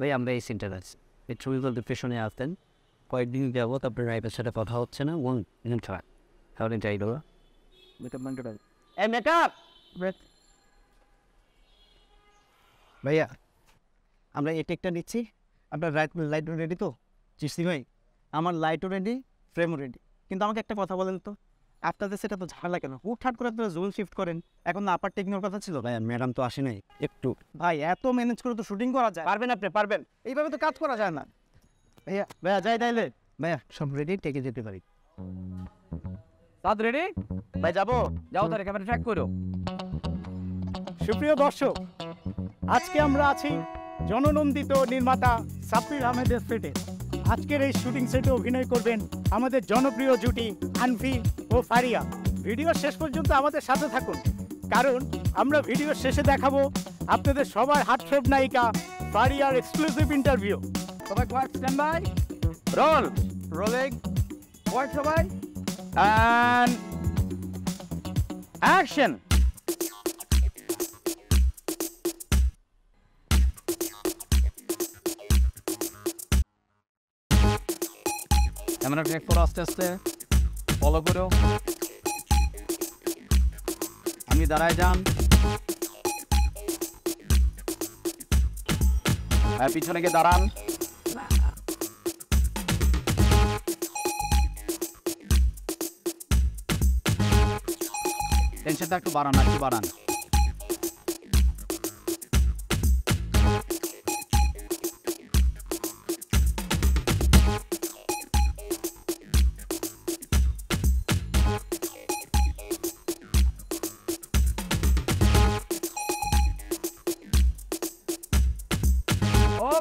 ভাই আমরা এই সেন্টার আছি এই ছবি বলতে পেছনে আসতেন কয়েকদিন যাবো তারপরে রাইবের সাথে কথা হচ্ছে না খারাপ তাহলে যাই দেবো মেকআপ ভাইয়া আমরা এই টেকটা নিচ্ছি আপনার লাইটও রেডি তো চিস্তি ভাই আমার লাইটও রেডি ফ্রেমও রেডি কিন্তু আমাকে একটা কথা বলেন তো আপনাদের সেটা তো ঝামেলা কেন হুটহাট করে আপনারা জোন শিফট করেন এখন না আপার টেকনোর কথা ছিল ভাই ম্যাডাম তো আসে নাই একটু ভাই এত ম্যানেজ করে তো শুটিং করা যায় পারবেন আপনি পারবেন এইভাবে তো কাজ করা যায় না ভাইয়া ভাইয়া যাই তাইলে ভাইয়া সব রেডি টেকে যেতে পারি সাদ রেডি ভাই যাবো যাও তাহলে ক্যামেরা ট্র্যাক করো সুপ্রিয় দর্শক আজকে আমরা আছি জননন্দিত নির্মাতা সাব্বির আহমেদের সেটে আজকের এই শুটিং সেটে অভিনয় করবেন আমাদের জনপ্রিয় জুটি আনফি ও ফারিয়া ভিডিও শেষ পর্যন্ত আমাদের সাথে থাকুন কারণ আমরা ভিডিও শেষে দেখাবো আপনাদের সবার হার্টথ্রব নায়িকা ফারিয়ার এক্সক্লুসিভ ইন্টারভিউ সবাই quiet stand by roll rolling quiet সবাই অ্যান্ড অ্যাকশন ক্যামেরা ট্র্যাক করো আস্তে আস্তে ফলো করো আপনি দাঁড়ায় যান পিছনে গিয়ে দাঁড়ান টেনশনটা একটু বাড়ান একটু বাড়ান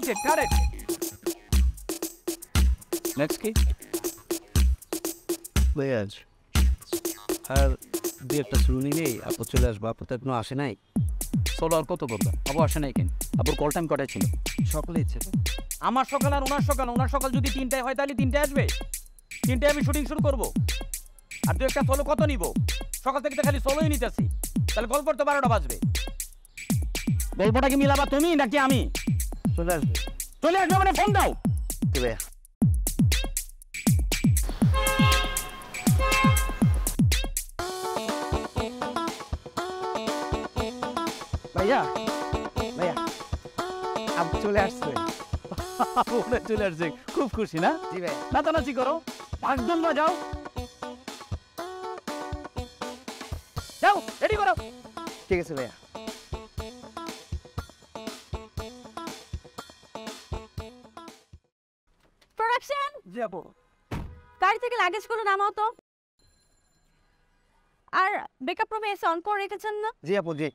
Okay, got it. Next key. ভাইয়াজ আর দু একটা শুরু নিলেই আপু চলে আসবো আপু তো এখনো আসে নাই সোলো আর কত করবে আবু আসে নাই কেন আবুর কল টাইম কটায় ছিল সকালে ইচ্ছে আমার সকাল আর ওনার সকাল যদি 3টায় হয় তাহলে 3টায় আসবে 3টায় আমি শুটিং শুরু করবো আর দু একটা সোলো কত নিব সকাল থেকে তো খালি সোলোই নিতেছি তাহলে গল্পর তো 12টা বাজবে গল্পটা কি মিলাবা তুমি নাকি আমি চলে আসবে মানে ফোন দাও ভাইয়া ভাইয়া ভাইয়া আপনি চলে আসছে চলে আসছে খুব খুশি না জি ভাই নাচানাচি করো 5 জন যাও যাও রেডি করো ঠিক আছে ভাইয়া প্রোডাকশন যাবো গাড়ি থেকে লাগেজগুলো নামাও তো আর বেকআপ রুমে এসে অন করে রেখেছেন না জি আপু জি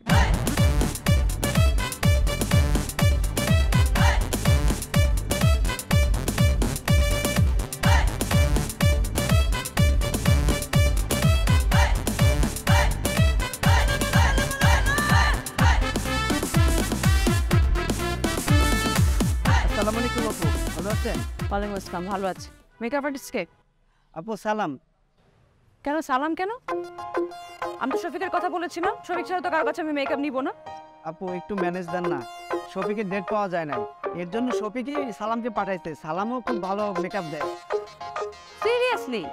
আসসালামু আলাইকুম আপু ভালো আছেন ওয়ালাইকুম আসসালাম ভালো আছি মেকআপ আর্টিস্ট কে আপু সালাম কেন সালাম কেন আমি তো শফিকের কথা বলেছিলাম শফিক ছাড়া তো কারো কাছে আমি মেকআপ নিব না আপু একটু ম্যানেজ দেন না শফিকের ডেট পাওয়া যায় না এর জন্য শফিকই সালামকে পাঠাইতে সালামও খুব ভালো মেকআপ দেয় সিরিয়াসলি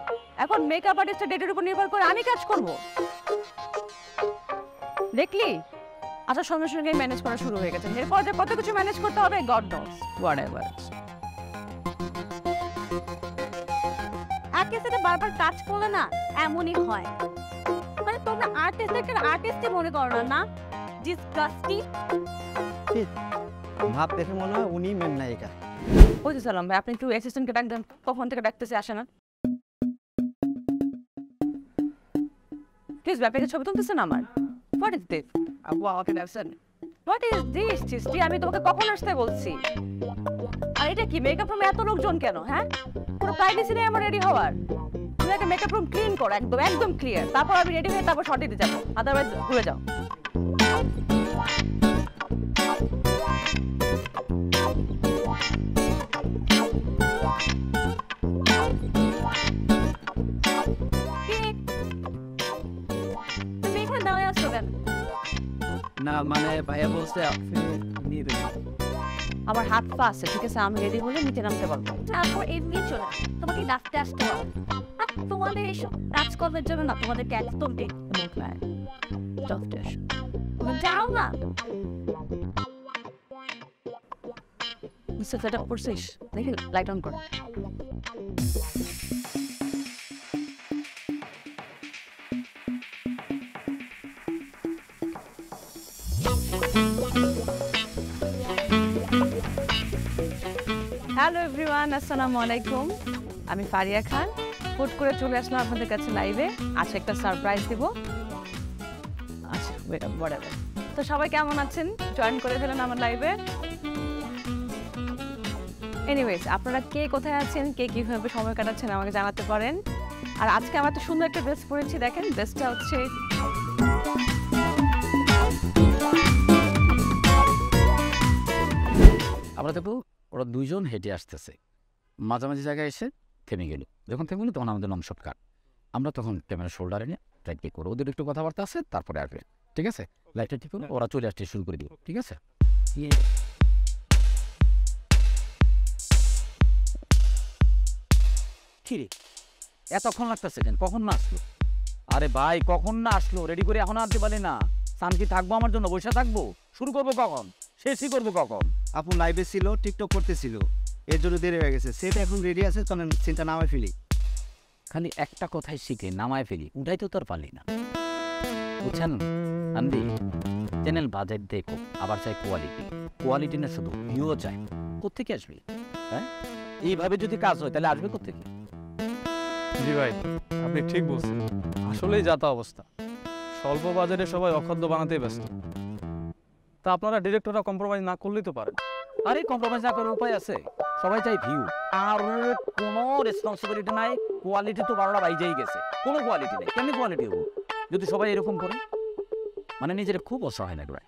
এখন মেকআপ আর্টিস্টের ডেটের উপর নির্ভর করে আমি কাজ করব দেখলি আচ্ছা সঙ্গে সঙ্গে ম্যানেজ করা শুরু হয়ে গেছে এরপর যে কত কিছু ম্যানেজ করতে হবে গড নোস হোয়াটএভার আজকে সেটা বারবার টাচ করলে না এমনই হয় মানে তোমরা আর্টিস্টকে আর্টিস্টই মনে করো না ডিসগাস্টিং ভাব দেখে মনে হয় উনি মেন নায়িকা ওই তো সালাম ভাই আপনি একটু অ্যাসিস্ট্যান্টকে ডাক দেন কখন থেকে ডাকতেছে আসে না প্লিজ ব্যাপারে ছবি তুলতেছেন আমার হোয়াট ইজ দিস আপু আমাকে দেখছেন হোয়াট ইজ দিস চিস্টি আমি তোমাকে কখন আসতে বলছি আর এটা কি মেকআপ রুমে এত লোকজন কেন হ্যাঁ পুরো প্রাইভেসি নেই আমার রেডি হওয়ার তুমি একটা মেকআপ রুম ক্লিন করো একদম ক্লিয়ার তারপর আমি রেডি হয়ে তারপর শর্ট দিতে যাবো আদারওয়াইজ ভুলে যাও তুমি এখানে দাঁড়িয়ে আসছো কেন না মানে ভাইয়া বলছে আপনি নিয়ে দেবেন আমার হাত পা আছে, ঠিক আছে? আমি রেডি হলে নিচে নামতে পারবো। তারপর এমনি চলে আসে। তোমাকে ডাকতে আসতে হবে। আর তোমাদের এইসব কাজকর্মের জন্য না তোমাদেরকে একদম দেখতে হয়। তুমি যাও না। সেট আপ করছিস? দেখি লাইট অন কর। হ্যালো এভরিওয়ান, আসসালামু আলাইকুম। আমি ফারিয়া খান, হুট করে চলে আসলাম আপনাদের কাছে লাইভে। আজকে একটা সারপ্রাইজ দিব। আচ্ছা, whatever. তো সবাই কেমন আছেন? জয়েন করে ফেলেন আমার লাইভে। এনিওয়েজ, আপনারা কে কোথায় আছেন, কে কীভাবে সময় কাটাচ্ছেন আমাকে জানাতে পারেন। আর আজকে আমার তো সুন্দর একটা ড্রেস পরেছি, দেখেন ড্রেসটা হচ্ছে আমরা দেখবো ওরা দুইজন হেঁটে আসতেছে, মাঝামাঝি জায়গায় এসে থেমে গেল। যখন থেমে গেল তখন আমাদের লং শট কাট। আমরা তখন ক্যামেরা শোল্ডারে নিয়ে রাইট ক্লিক করবো, ওদের একটু কথাবার্তা আছে, তারপরে আসবে। ঠিক আছে, লাইটটা ঠিক করবো, ওরা চলে আসতে শুরু করে দিব। ঠিক আছে, কি রে এতক্ষণ লাগতেছে কেন? কখন না আসলো? আরে ভাই কখন না আসলো? রেডি করে এখন আনতে পারি না। সান কি থাকবো আমার জন্য? বসে থাকবো? শুরু করবো কখন? শেষই করবো কখন? আপু লাইভে ছিল, টিকটক করতেছিল, এর জন্য দেরি হয়ে গেছে। সেট এখন রেডি আছে, চলেন সিনটা নামাই ফেলি। খালি একটা কথাই শিখে নামায় ফেলি, উঠাই তো তোর পারলি না। বুঝছেন আন্দি? চ্যানেল বাজেট দেখো, আবার চাই কোয়ালিটি। কোয়ালিটি না শুধু ভিউও চাই। কোত্থেকে আসবে? হ্যাঁ, এইভাবে যদি কাজ হয় তাহলে আসবে কোত্থেকে? জি ভাই, আপনি ঠিক বলছেন। আসলেই যাতা অবস্থা, স্বল্প বাজারে সবাই অখাদ্য বানাতেই ব্যস্ত। তা আপনারা ডিরেক্টররা কম্প্রোমাইজ না করলেই তো পারেন। আরে কম্প্রোমাইজ না করার উপায় আছে? সবাই চাই ভিউ, আর কোনো রেসপন্সিবিলিটি নাই। কোয়ালিটি তো 12টা বাইজেই গেছে, কোনো কোয়ালিটি নেই। কেমনি কোয়ালিটি হবো যদি সবাই এরকম করে? মানে নিজের খুব অসহায় লাগে ভাই।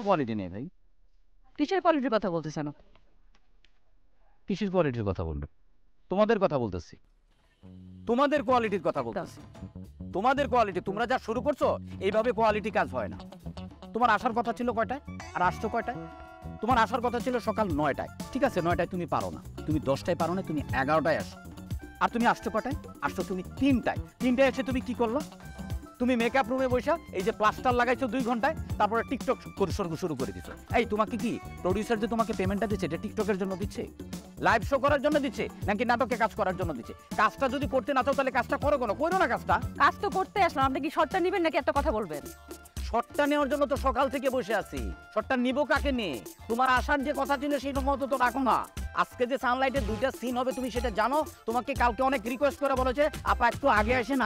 কোয়ালিটি নেই ভাই। কিসের কোয়ালিটির কথা বলতেছেন? কিসের কোয়ালিটির কথা বলবে? তোমাদের কথা বলতেছি, তোমাদের কোয়ালিটির কথা বলতেছি। তোমাদের কোয়ালিটি, তোমরা যা শুরু করছো এইভাবে কোয়ালিটি কাজ হয় না। তোমার আসার কথা ছিল কয়টায় আর আসছো কয়টায়? তোমার আসার কথা ছিল সকাল 9টায়। ঠিক আছে, 9টায় তুমি পারো না, তুমি 10টায় পারো না, তুমি 11টায় আসো। আর তুমি আসছো কয়টায়? আসছো তুমি 3টায়। 3টায় এসে তুমি কি করলো? তুমি মেকআপ রুমে বসে এই যে প্লাস্টার লাগাইছো 2 ঘন্টায়, তারপরে টিকটক শুরু করে দিছো। এই তোমাকে কি প্রডিউসার যে তোমাকে পেমেন্টটা দিচ্ছে এটা টিকটকের জন্য দিচ্ছে, লাইভ শো করার জন্য দিচ্ছে, নাকি নাটকে কাজ করার জন্য দিচ্ছে? কাজটা যদি করতে না চাও তাহলে কাজটা করো না কাজটা। কাজ তো করতে আসলাম, আপনি কি শর্টটা নেবেন নাকি একটা কথা বলবেন? শটটা নেওয়ার জন্য তো সকাল থেকে বসে আছি। শটটা নিব কাকে নিয়ে? তোমার আসার যে কথা ছিল সেই মতো তো রাখো না। আজকে যে সানলাইটের 2টা সিন হবে তুমি সেটা জানো। তোমাকে কালকে অনেক রিকোয়েস্ট করে বলেছে আপা একটু আগে আসেন,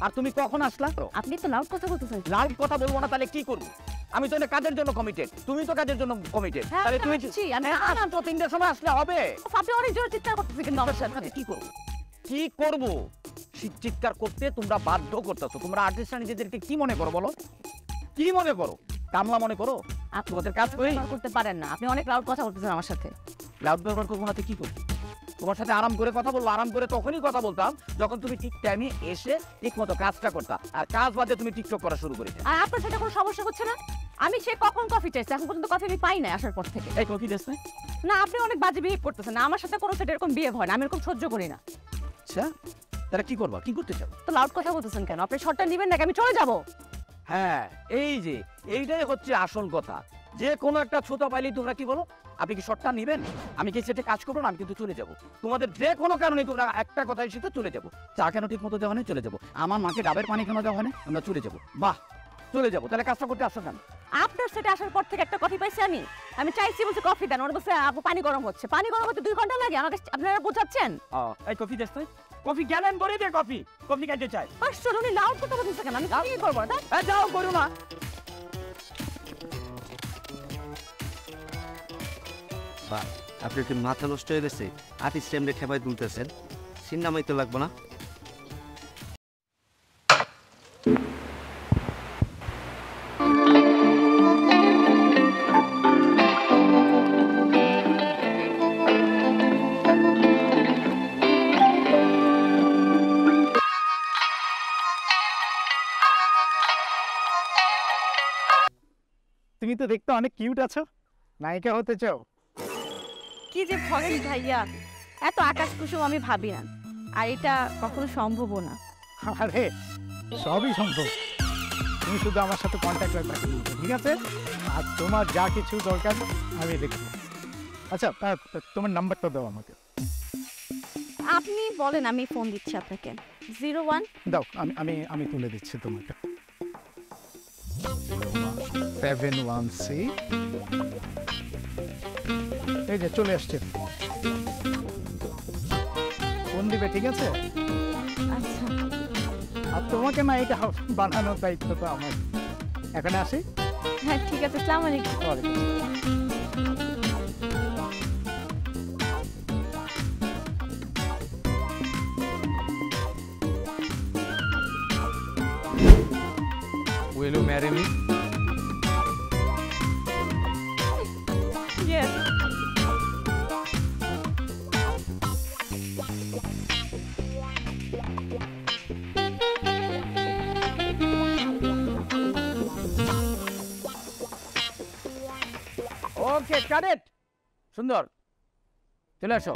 আর তুমি কখন আসলা? আপনি তো লাউড কথা বলতেছেন। লাইভ কথা বলবো না তাহলে কি করবো? আমি তো কাজের জন্য কমিটেড, তুমি তো কাজের জন্য কমিটেড। হ্যাঁ, তাহলে তুমি আসছি, আমি তো 3টার সময় আসলে হবে। আপনি অনেক জোরে চিৎকার করতেছেন কিন্তু আমার সাথে। কি করবো? কি করবো? চিৎকার করতে তোমরা বাধ্য করতেছো। তোমরা আর্টিস্টরা নিজেদেরকে কি মনে করো বলো? কি মনে করো? কামলা মনে করো? তোমাদের কাজ করতে পারেন না, আপনি অনেক লাউড কথা বলতেছেন আমার সাথে। লাউড ব্যবহার করবো না কি করবো? তোমার সাথে আরাম করে কথা বলবো। আরাম করে তখনই কথা বলতাম যখন তুমি ঠিক টাইমে এসে ঠিক মতো কাজটা করতা। আর কাজ বাদে তুমি টিকটক করা শুরু করে দিতে। আর আপনার সাথে কোনো সমস্যা হচ্ছে না? আমি সে কখন কফি চাইছি, এখন পর্যন্ত কফি আমি পাই না আসার পর থেকে। এই কফি দেশ না, আপনি অনেক বাজে বিহেভ করতেছেন। আমার সাথে কোনো সেটা এরকম বিহেভ হয় না, আমি এরকম সহ্য করি না। আচ্ছা, তাহলে কি করবা? কি করতে চাও? তো লাউড কথা বলতেছেন কেন? আপনি শর্টটা নেবেন নাকি আমি চলে যাবো? হ্যাঁ, এইটাই হচ্ছে আসল কথা। যে কোনো একটা ছোটা পাইলেই তোমরা কি বলো? আপনি কি শর্টটা নেবেন? আমি কি সেটা কাজ করবো না? আমি কিন্তু চলে যাবো। তোমাদের যে কোনো কারণে তোমরা একটা কথাই শিখে চলে যাবো। চা কেন ঠিক মতো দেওয়া নেই? চলে যাবো। আমার মাকে ডাবের পানি কেন দেওয়া হয় না? আমরা চলে যাবো। বাহ, চলে যাবো। তাহলে কাজটা করতে আসো কেন? আপনার সেটা আসার পর থেকে একটা কফি পাইছি আমি চাইছি বলছি কফি দেন, ওরা বলছে আপু পানি গরম হচ্ছে। পানি গরম হতে 2 ঘন্টা লাগে, আমাকে আপনারা বোঝাচ্ছেন? এই কফি দেশ কফি গেলেন বলে দে। কফি খাইতে চাই। আসলে উনি লাউড কথা বলতেছে কেন? আমি কি করবো না? যাও, করো না। আপনি কি মাথা নষ্ট হয়ে গেছে? আর্টিস্ট টাইমে খেপাই তুলতেছেন, সিন নামাইতে লাগবো না? তুমি তো দেখতে অনেক কিউট আছো, নায়িকা হতে চাও? কি যে বলেন ভাইয়া, এত আকাশ কুসুম আমি ভাবি না, আর এটা কখনো সম্ভবও না। আরে সবই সম্ভব, তুমি শুধু আমার সাথে কন্ট্যাক্ট রাখবে, ঠিক আছে? আর তোমার যা কিছু দরকার আমি দেখবো। আচ্ছা তোমার নাম্বারটা দাও আমাকে। আপনি বলেন, আমি ফোন দিচ্ছি আপনাকে। 01 দাও, আমি তুলে দিচ্ছি তোমাকে। 716 এই যে চলে আসছে, ফোন দিবে, ঠিক আছে? আচ্ছা, আর তোমাকে না এটা বানানোর দায়িত্ব তো আমার। এখানে আসি। হ্যাঁ ঠিক আছে, আসসালামু আলাইকুম। ওয়ালাইকুম আসসালাম। Will you marry me? Yes. Okay, carat, সুন্দর, চলে আসো।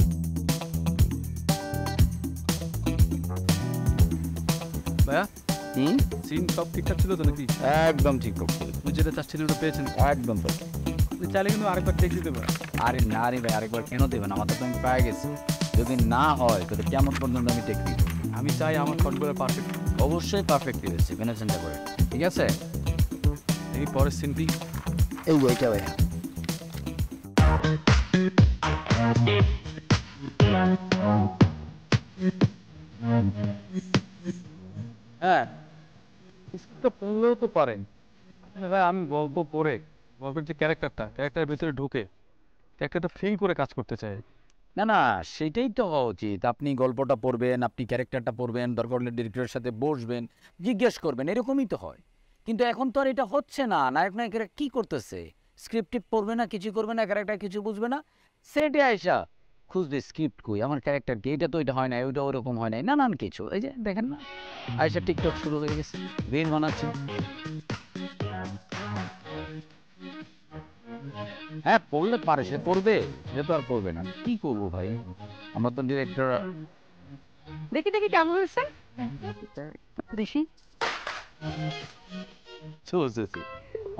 ভাইয়া সিন সব ঠিকঠাক ছিল তো নাকি? একদম ঠিক করছি, আপনি যেটা চাচ্ছিলেন ওটা পেয়েছেন? একদম তো। আপনি চাইলে কিন্তু আরেকবার টেক দিতে পারেন। আরে না রে ভাই, আরেকবার কেন দেবেন? আমাদের তো আমি পেয়ে গেছি, যদি না হয় তাহলে কেমন পর্যন্ত আমি টেক দিব? আমি চাই আমার শটগুলো পারফেক্ট। অবশ্যই পারফেক্ট দিয়েছি, কেন চিন্তা করে, ঠিক আছে? এই পরের সিনটি এই ওইটা ভাই। হ্যাঁ, তো পড়লেও তো পারেন। ভাই আমি গল্প পড়ে গল্পের যে ক্যারেক্টারের ভিতরে ঢুকে ক্যারেক্টারটা ফিল করে কাজ করতে চাই। না না, সেটাই তো হওয়া উচিত। আপনি গল্পটা পড়বেন, আপনি ক্যারেক্টারটা পড়বেন, দরকার হলে ডিরেক্টরের সাথে বসবেন, জিজ্ঞেস করবেন, এরকমই তো হয়। কিন্তু এখন তো আর এটা হচ্ছে না। নায়ক নায়িকারা কি করতেছে? স্ক্রিপ্ট পড়বে না, কিছু করবে না, ক্যারেক্টার কিছু বুঝবে না, সেটে আইসা খুঁজবে স্ক্রিপ্ট কই, আমার ক্যারেক্টার কি, এটা তো এটা হয় না, ওইটা ওরকম হয় নাই, নানান কিছু। এই যে দেখেন না, আইসা টিকটক শুরু হয়ে গেছে, রিল বানাচ্ছে। হ্যাঁ পড়লে পারে, সে পড়বে, সে তো আর পড়বে না। কি করবো ভাই, আমরা তো ডিরেক্টর। দেখি দেখি কেমন হয়েছে, দেখি।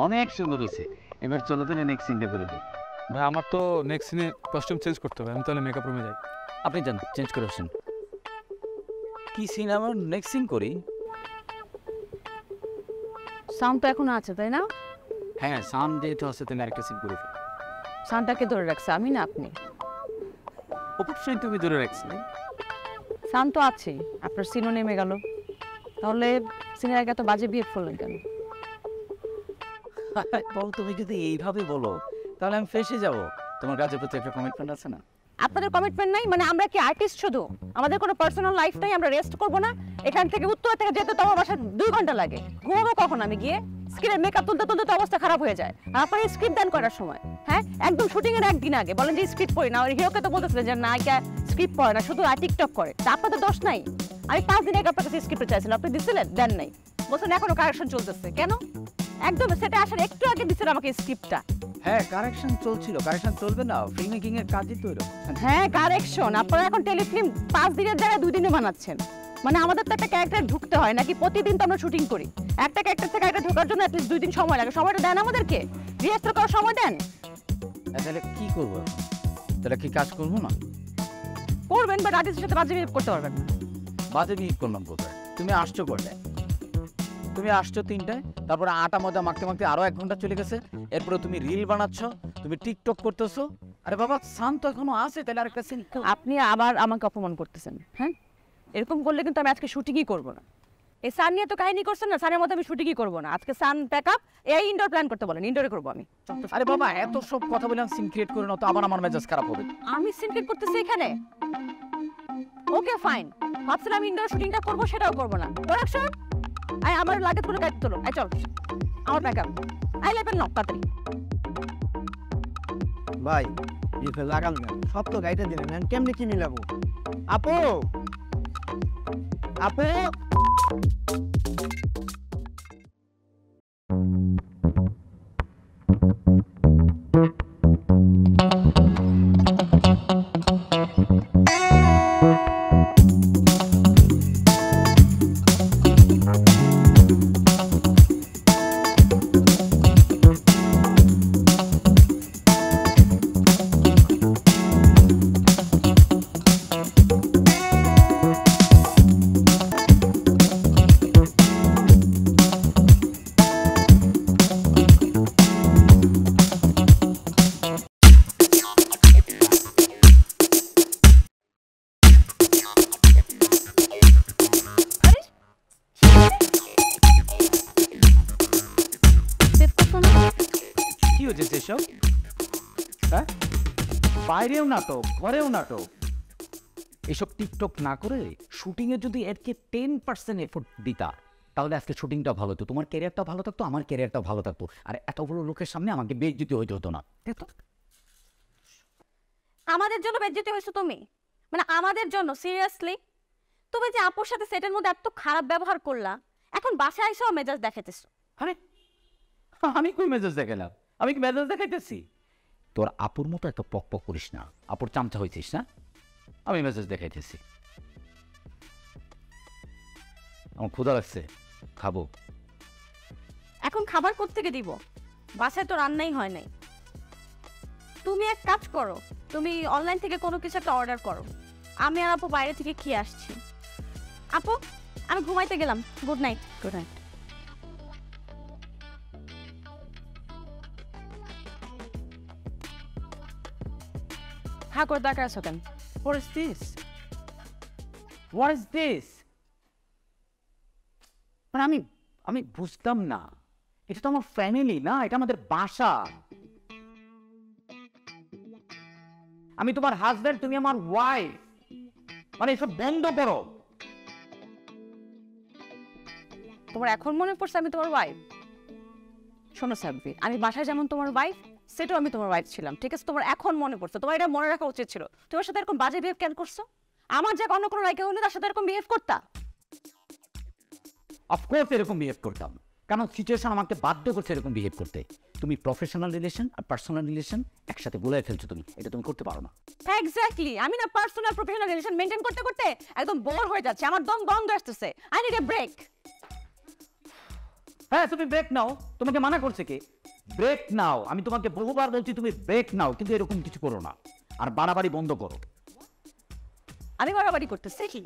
অনেক সুন্দর হয়েছে। এবার চলো তো নেক্সট সিনটা করে দিই। ভাই আমার তো নেক্সট সিনে কস্টিউম চেঞ্জ করতে হবে, আমি তাহলে মেকআপ রুমে যাই। আপনি যান, চেঞ্জ করে আসেন। কি সিন? আমার নেক্সট সিন করি। সাউন্ড তো এখন আছে তাই না? হ্যাঁ সান যেহেতু আছে, তুমি আরেকটা সিন করে ফেলো। সাউন্ডটাকে ধরে রাখছে, আমি না আপনি। অবশ্যই তুমি ধরে রাখছিলে। সাউন্ড তো আছে, আপনার সিনও নেমে গেল, তাহলে সিনের আগে এত বাজে বিহেভ করলেন কেন? বল, তুমি যদি এইভাবে বলো তাহলে আমি ফেসে যাব। তোমার কাজের প্রতি একটা কমিটমেন্ট আছে না? আপনাদের কমিটমেন্ট নাই মানে? আমরা কি আর্টিস্ট শুধু? আমাদের কোনো পার্সোনাল লাইফ নাই? আমরা রেস্ট করবো না? এখান থেকে উত্তর থেকে যেতে তো আমার বাসায় 2 ঘন্টা লাগে। ঘুমাবো কখন আমি গিয়ে? স্ক্রিনে মেকআপ তুলতে তুলতে তো অবস্থা খারাপ হয়ে যায়। আর আপনার স্ক্রিপ্ট দেন করার সময়, হ্যাঁ একদম শুটিং এর একদিন আগে বলেন যে স্ক্রিপ্ট পড়ি না। আর হিরোকে তো বলতেছিলেন যে নায়িকা স্ক্রিপ্ট পড়ে না, শুধু টিকটক করে। তা আপনাদের দোষ নাই? আমি 5 দিন আগে আপনার কাছে স্ক্রিপ্ট চাইছিলাম, আপনি দিছিলেন? দেন নাই। বলছেন এখনো কারেকশন চলতেছে। কেন? একদম সেটা আসার একটু আগে দিছিলেন আমাকে স্ক্রিপ্টটা। হ্যাঁ কারেকশন চলছিল, কারেকশন চলবে না? ফিল্ম মেকিং এর কাজই তো এরকম। হ্যাঁ কারেকশন। আপনারা এখন টেলিফিল্ম 5 দিনের জায়গায় 2 দিনে বানাচ্ছেন। মানে আমাদের তো একটা ক্যারেক্টার ঢুকতে হয় নাকি? প্রতিদিন তো আমরা শুটিং করি, একটা ক্যারেক্টার থেকে একটা ঢোকার জন্য অ্যাটলিস্ট 2 দিন সময় লাগে। সময়টা দেন আমাদেরকে, রিহার্সাল করার সময় দেন। তাহলে কি করবো? তাহলে কি কাজ করবো না? করবেন বাট আর্টিস্টের সাথে বাজে বিহেভ করতে পারবেন না। বাজে বিহেভ করলাম কোথায়? তুমি আসছো কোথায়? তুমি আসছো 3টায়, তারপরে আটা ময়দা মাখতে মাখতে আরো 1 ঘন্টা চলে গেছে। এরপরে তুমি রিল বানাচ্ছ, তুমি টিকটক করতেছো। আরে বাবা সান তো এখনো আছে, তাহলে আরেকটা সিন। আপনি আবার আমাকে অপমান করতেছেন। হ্যাঁ এরকম করলে কিন্তু আমি আজকে শুটিংই করবো না। এই সান নিয়ে তো কাহিনী করছেন না, সানের মতো আমি শুটিংই করবো না আজকে। সান প্যাকআপ, এই ইনডোর প্ল্যান করতে বলেন, ইনডোরে করবো আমি। আরে বাবা এত সব কথা বলে সিন ক্রিয়েট করে না তো, আবার আমার মেজাজ খারাপ হবে। আমি সিন ক্রিয়েট করতেছি এখানে? ওকে ফাইন, ভাবছিলাম আমি ইনডোর শুটিংটা করবো, সেটাও করবো না। প্রোডাকশন আই আমার লাগে পুরো গাইড তোলো। আই চল আমার প্যাকআপ। আই লেভেল নক তাড়াতাড়ি। ভাই ইফে লাগান না, সব তো গাইতে দিলেন, আমি কেমনে কি মিলাবো? আপু আপু কি হয়েছে সেসব? হ্যাঁ, বাইরেও নাটক, ঘরেও নাটক। এসব টিকটক না করে শুটিংয়ে যদি এরকে 10% এফোর্ট দিতা, তাহলে আজকে শুটিংটা ভালো হতো, তোমার ক্যারিয়ারটাও ভালো থাকতো, আমার ক্যারিয়ারটাও ভালো থাকতো, আর এতগুলো লোকের সামনে আমাকে বেইজ্জতি হইতে হতো না। আমাদের জন্য বেজ্জতি হয়েছো তুমি, মানে আমাদের জন্য? সিরিয়াসলি? তুমি যে আপুর সাথে সেটের মধ্যে এত খারাপ ব্যবহার করলা, এখন বাসায় এসেও মেজাজ দেখাইতেছো। আরে আমি কই মেজাজ দেখালাম? আমি কি মেজাজ দেখাইতেছি? তোর আপুর মতো এত পক পক করিস না, আপুর চামচা হয়েছিস না, আমি মেজাজ দেখাইতেছি। আমার ক্ষুধা লাগছে, খাবো। এখন খাবার কোত্থেকে দিব? বাসায় তো রান্নাই হয় নাই। তুমি এক কাজ করো, তুমি অনলাইন থেকে কোনো কিছু একটা অর্ডার করো, আমি আর আপু বাইরে থেকে খেয়ে আসছি। আপু, আমি ঘুমাইতে গেলাম। Good night. Good night. হ্যাঁ করে তাকায় আছো কেন? What is this? What is this? মানে আমি বুঝতাম না, এটা তো আমার ফ্যামিলি না, এটা আমাদের বাসা। আমি তোমার হাজবেন্ড, তুমি আমার ওয়াইফ, মানে এসব বন্ধ করো। তোমার এখন মনে পড়ছে আমি তোমার ওয়াইফ? শোনো সাব্বির, আমি বাসায় যেমন তোমার ওয়াইফ, সেটাও আমি তোমার ওয়াইফ ছিলাম, ঠিক আছে? তোমার এখন মনে পড়ছে, তোমার এটা মনে রাখা উচিত ছিল। তোমার সাথে এরকম বাজে বিহেভ কেন করছো? আমার যে অন্য কোনো রাইকা হলে তার সাথে এরকম বিহেভ করতা? অফকোর্স এরকম বিহেভ করতাম, কারণ সিচুয়েশন আমাকে বাধ্য করছে এরকম বিহেভ করতে। তুমি প্রফেশনাল রিলেশন আর পার্সোনাল রিলেশন একসাথে বলে ফেলছো, তুমি এটা তুমি করতে পারো না। এক্স্যাক্টলি, আমি না পার্সোনাল প্রফেশনাল রিলেশন মেইনটেইন করতে করতে একদম বোর হয়ে যাচ্ছে, আমার দম বন্ধ আসতেছে। I need a break. হ্যাঁ, তুমি ব্রেক নাও, তোমাকে মানা করছে কে? ব্রেক নাও, আমি তোমাকে বহুবার বলছি তুমি ব্রেক নাও, কিন্তু এরকম কিছু করো না, আর বাড়াবাড়ি বন্ধ করো। আমি বাড়াবাড়ি করতেছি কি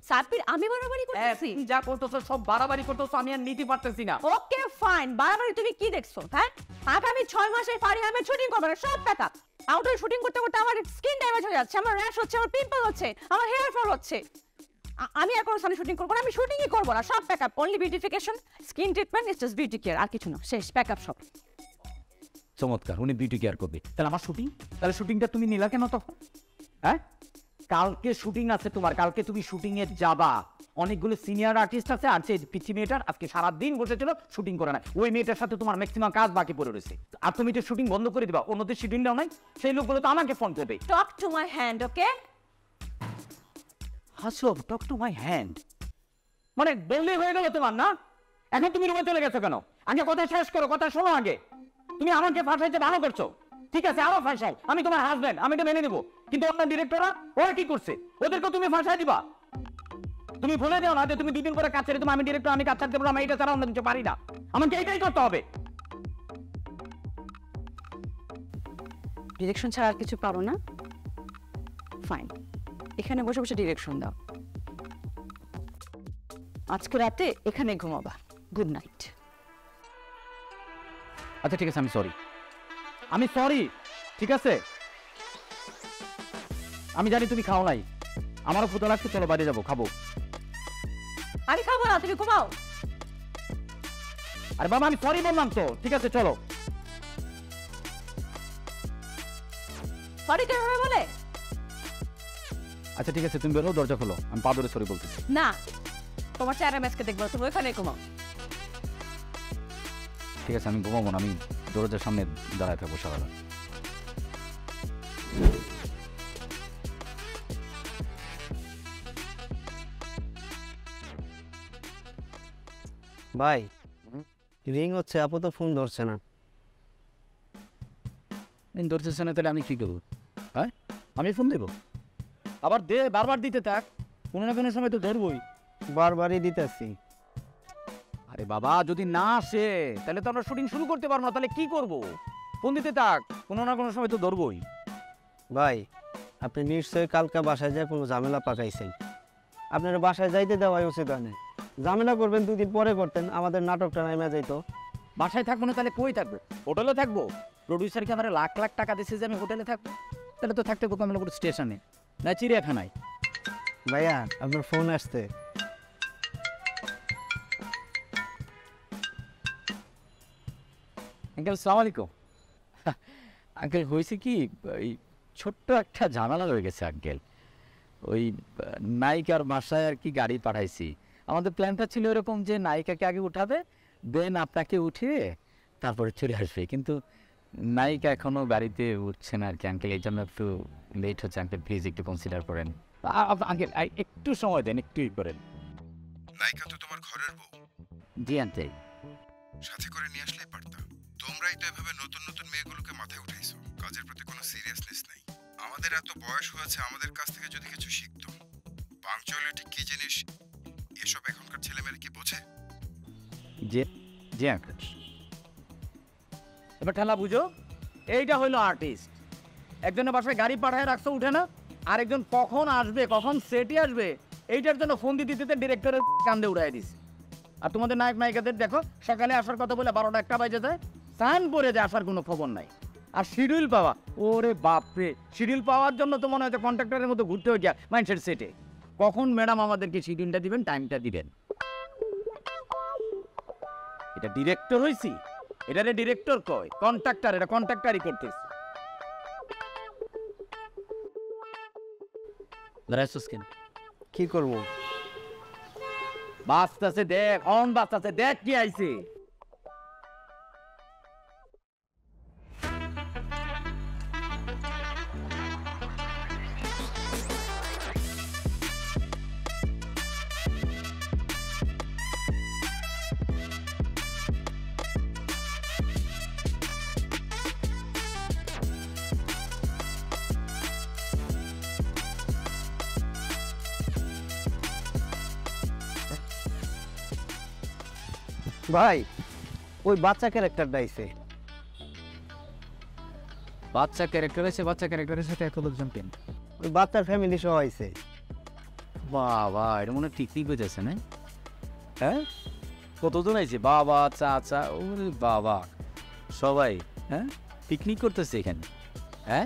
সাব্বির? আমি বাড়াবাড়ি করতেছি? যা করতেছো সব বাড়াবাড়ি করতেছো, আমি আর নিতে পারতেছি না। ওকে ফাইন, বাড়াবাড়ি তুমি কি দেখছো? হ্যাঁ, আগামী 6 মাসে ফারিহামের শুটিং করবে না, সব প্যাকআপ। আউটডোর শুটিং করতে করতে আমার স্কিন ড্যামেজ হয়ে যাচ্ছে, আমার র্যাশ হচ্ছে, আমার পিম্পল হচ্ছে, আমার হেয়ার ফল হচ্ছে। আমি আর কোনো সামনে শুটিং করবো না, আমি শুটিংই করবো না, সব pack up. Only beautification, skin treatment, it's just beauty care, আর কিছু না, শেষ, প্যাকআপ সব। চমৎকার, উনি বিউটি কেয়ার করবে, তাহলে আমার শুটিং? তাহলে শুটিংটা তুমি নিলা কেন তখন? হ্যাঁ, কালকে শুটিং আছে তোমার, কালকে তুমি শুটিং এ যাবা। অনেকগুলো সিনিয়র আর্টিস্ট আছে, আর সেই পিচ্ছি মেয়েটার আজকে সারাদিন বসেছিল, শুটিং করে না। ওই মেয়েটার সাথে তোমার ম্যাক্সিমাম কাজ বাকি পড়ে রয়েছে, আর তুমি তো শুটিং বন্ধ করে দিবা। অন্যদের শুটিংটাও নাই, সেই লোকগুলো তো আমাকে ফোন করবে। টক টু মাই হ্যান্ড, ওকে? হাসো, টক টু মাই হ্যান্ড মানে বললেই হয়ে গেল তোমার, না? এখন তুমি রুমে চলে গেছো কেন? আগে কথা শেষ করো, কথা শোনো আগে। তুমি আমাকে ফাঁসাইতে ভালো করছো, ঠিক আছে, আরো ফাঁসাও, আমি তোমার হাজবেন্ড, আমি এটা মেনে নিবো, কিন্তু অন্য ডিরেক্টররা ওরা কি করছে? ওদেরকে তুমি ফাঁসাই দিবা? তুমি ভুলে যাও না যে তুমি 2 দিন পরে কাজ ছেড়ে, তুমি আমি ডিরেক্টর, আমি কাজ ছাড়তে পারবো, আমি এটা ছাড়া অন্য কিছু পারি না, আমাকে এইটাই করতে হবে। ডিরেকশন ছাড়া আর কিছু পারো না? ফাইন, এখানে বসে বসে ডিরেকশন দাও। আজকে রাতে এখানে ঘুমাবা। Good night. আচ্ছা ঠিক আছে, আমি সরি, আমি সরি, ঠিক আছে? আমি জানি তুমি খাও নাই, আমারও ক্ষুধা লাগছে, চলো বাইরে যাবো, খাবো। আমি খাবো না, তুমি ঘুমাও। আরে বাবা, আমি সরি বললাম তো, ঠিক আছে চলো। সরি কিভাবে বলে? আচ্ছা ঠিক আছে, তুমি বেরো, দরজা খোলো, আমি পা ধরে সরি বলতেছি। না, তোমার চেহারা ম্যাচকে দেখবো, তুমি ওখানে ঘুমাও। ঠিক আছে, আমি ঘুমাবো না, আমি দরজার সামনে দাঁড়ায় থাকবো সকালে। ভাই রিং হচ্ছে, আপু তো ফোন ধরছে না। ধরতেছে না, তাহলে আমি কি করবো? হ্যাঁ, আমি ফোন দেবো? আবার দে, বারবার দিতে থাক, কোনো না কোনো সময় তো ধরবই। বারবারই দিতেছি। আরে বাবা যদি না আসে তাহলে তো আমরা শুটিং শুরু করতে পারবো না, তাহলে কি করব? ফোন দিতে থাক, কোনো না কোনো সময় তো ধরবই। ভাই আপনি নিশ্চয়ই কালকা বাসায় যায় কোনো ঝামেলা পাকাইছেন। আপনার বাসায় যাইতে দেওয়াই উচিত হয় না। ঝামেলা করবেন 2 দিন পরে করতেন, আমাদের নাটকটা নামে যাইতো। বাসায় থাকবো না তাহলে কই থাকবো? হোটেলে থাকবো? প্রডিউসারকে আমরা লাখ লাখ টাকা দিচ্ছে যে আমি হোটেলে থাকবো, তাহলে তো থাকতে কোথাও স্টেশনে না চিড়িয়াখানায়। ভাইয়া আপনার ফোন আসছে। আঙ্কেল সালাম আলাইকুম। আঙ্কেল হয়েছে কি, ওই ছোট্ট একটা ঝামেলা হয়ে গেছে আঙ্কেল। ওই নায়িকার বাসায় আর কি গাড়ি পাঠাইছি। আমাদের প্ল্যানটা ছিল এরকম যে নায়িকাকে আগে উঠাবে, দেন আপনাকে উঠিয়ে তারপরে চলে আসবে, কিন্তু নায়িকা এখনও গাড়িতে উঠছে না আর কি আঙ্কেল, এই জন্য একটু লেট হচ্ছে আঙ্কেল, প্লিজ একটু কনসিডার করেন আঙ্কেল, একটু সময় দেন, একটু করেন। নায়িকা তো তোমার ঘরের বউ, জি আঙ্কেল। সাথে করে নিয়ে আসলেই পারতাম। তোমরাই তো এভাবে নতুন নতুন মেয়েগুলোকে মাথায় উঠাইছো, কাজের প্রতি কোনো সিরিয়াসনেস নাই। আমাদের এত বয়স হয়েছে, আমাদের কাছ থেকে যদি কিছু শিখতো। পাংচুয়ালিটি কি জিনিস এসব এখনকার ছেলেমেয়েরা কি বোঝে? জি জি আঙ্কেল। এবার ঠেলা বুঝো, এইটা হইলো আর্টিস্ট। একজনের বাসায় গাড়ি পাঠায় রাখছো, উঠে না, আরেকজন কখন আসবে, কখন সেটে আসবে, এইটার জন্য ফোন দিতে দিতে ডিরেক্টরের কান্দে উড়াই দিছে। আর তোমাদের নায়ক নায়িকাদের দেখো, সকালে আসার কথা বলে 12টা 1টা বাজে যায়, স্নান করে যায়, আসার কোনো খবর নাই। আর শিডিউল পাওয়া, ওরে বাপরে, শিডিউল পাওয়ার জন্য তো মনে হচ্ছে কন্ট্রাক্টরের মতো ঘুরতে হয়ে যায় মাইন্ডসেট সেটে। কখন ম্যাডাম আমাদেরকে শিডিউলটা দিবেন, টাইমটা দিবেন। এটা ডিরেক্টর হইছি, এটারে ডিরেক্টর কয়, কন্ট্রাক্টর, এটা কন্ট্রাক্টরই করতেছে। কি করব? বাস্তাছে দেখ, অন বাস্তাছে দেখ কি আইছে। ভাই ওই বাচ্চা ক্যারেক্টারটা আইছে। বাচ্চা ক্যারেক্টার আছে, বাচ্চা ক্যারেক্টারের সাথে এত লোকজন কেন? ওই বাচ্চার ফ্যামিলি সহ আইছে। বাবা, এটা মনে টিকনিক হইতেছে না? হ্যাঁ, কতজন আইছে? বাবা, চাচা, ওরে বাবা, সবাই হ্যাঁ পিকনিক করতেছে এখানে। হ্যাঁ,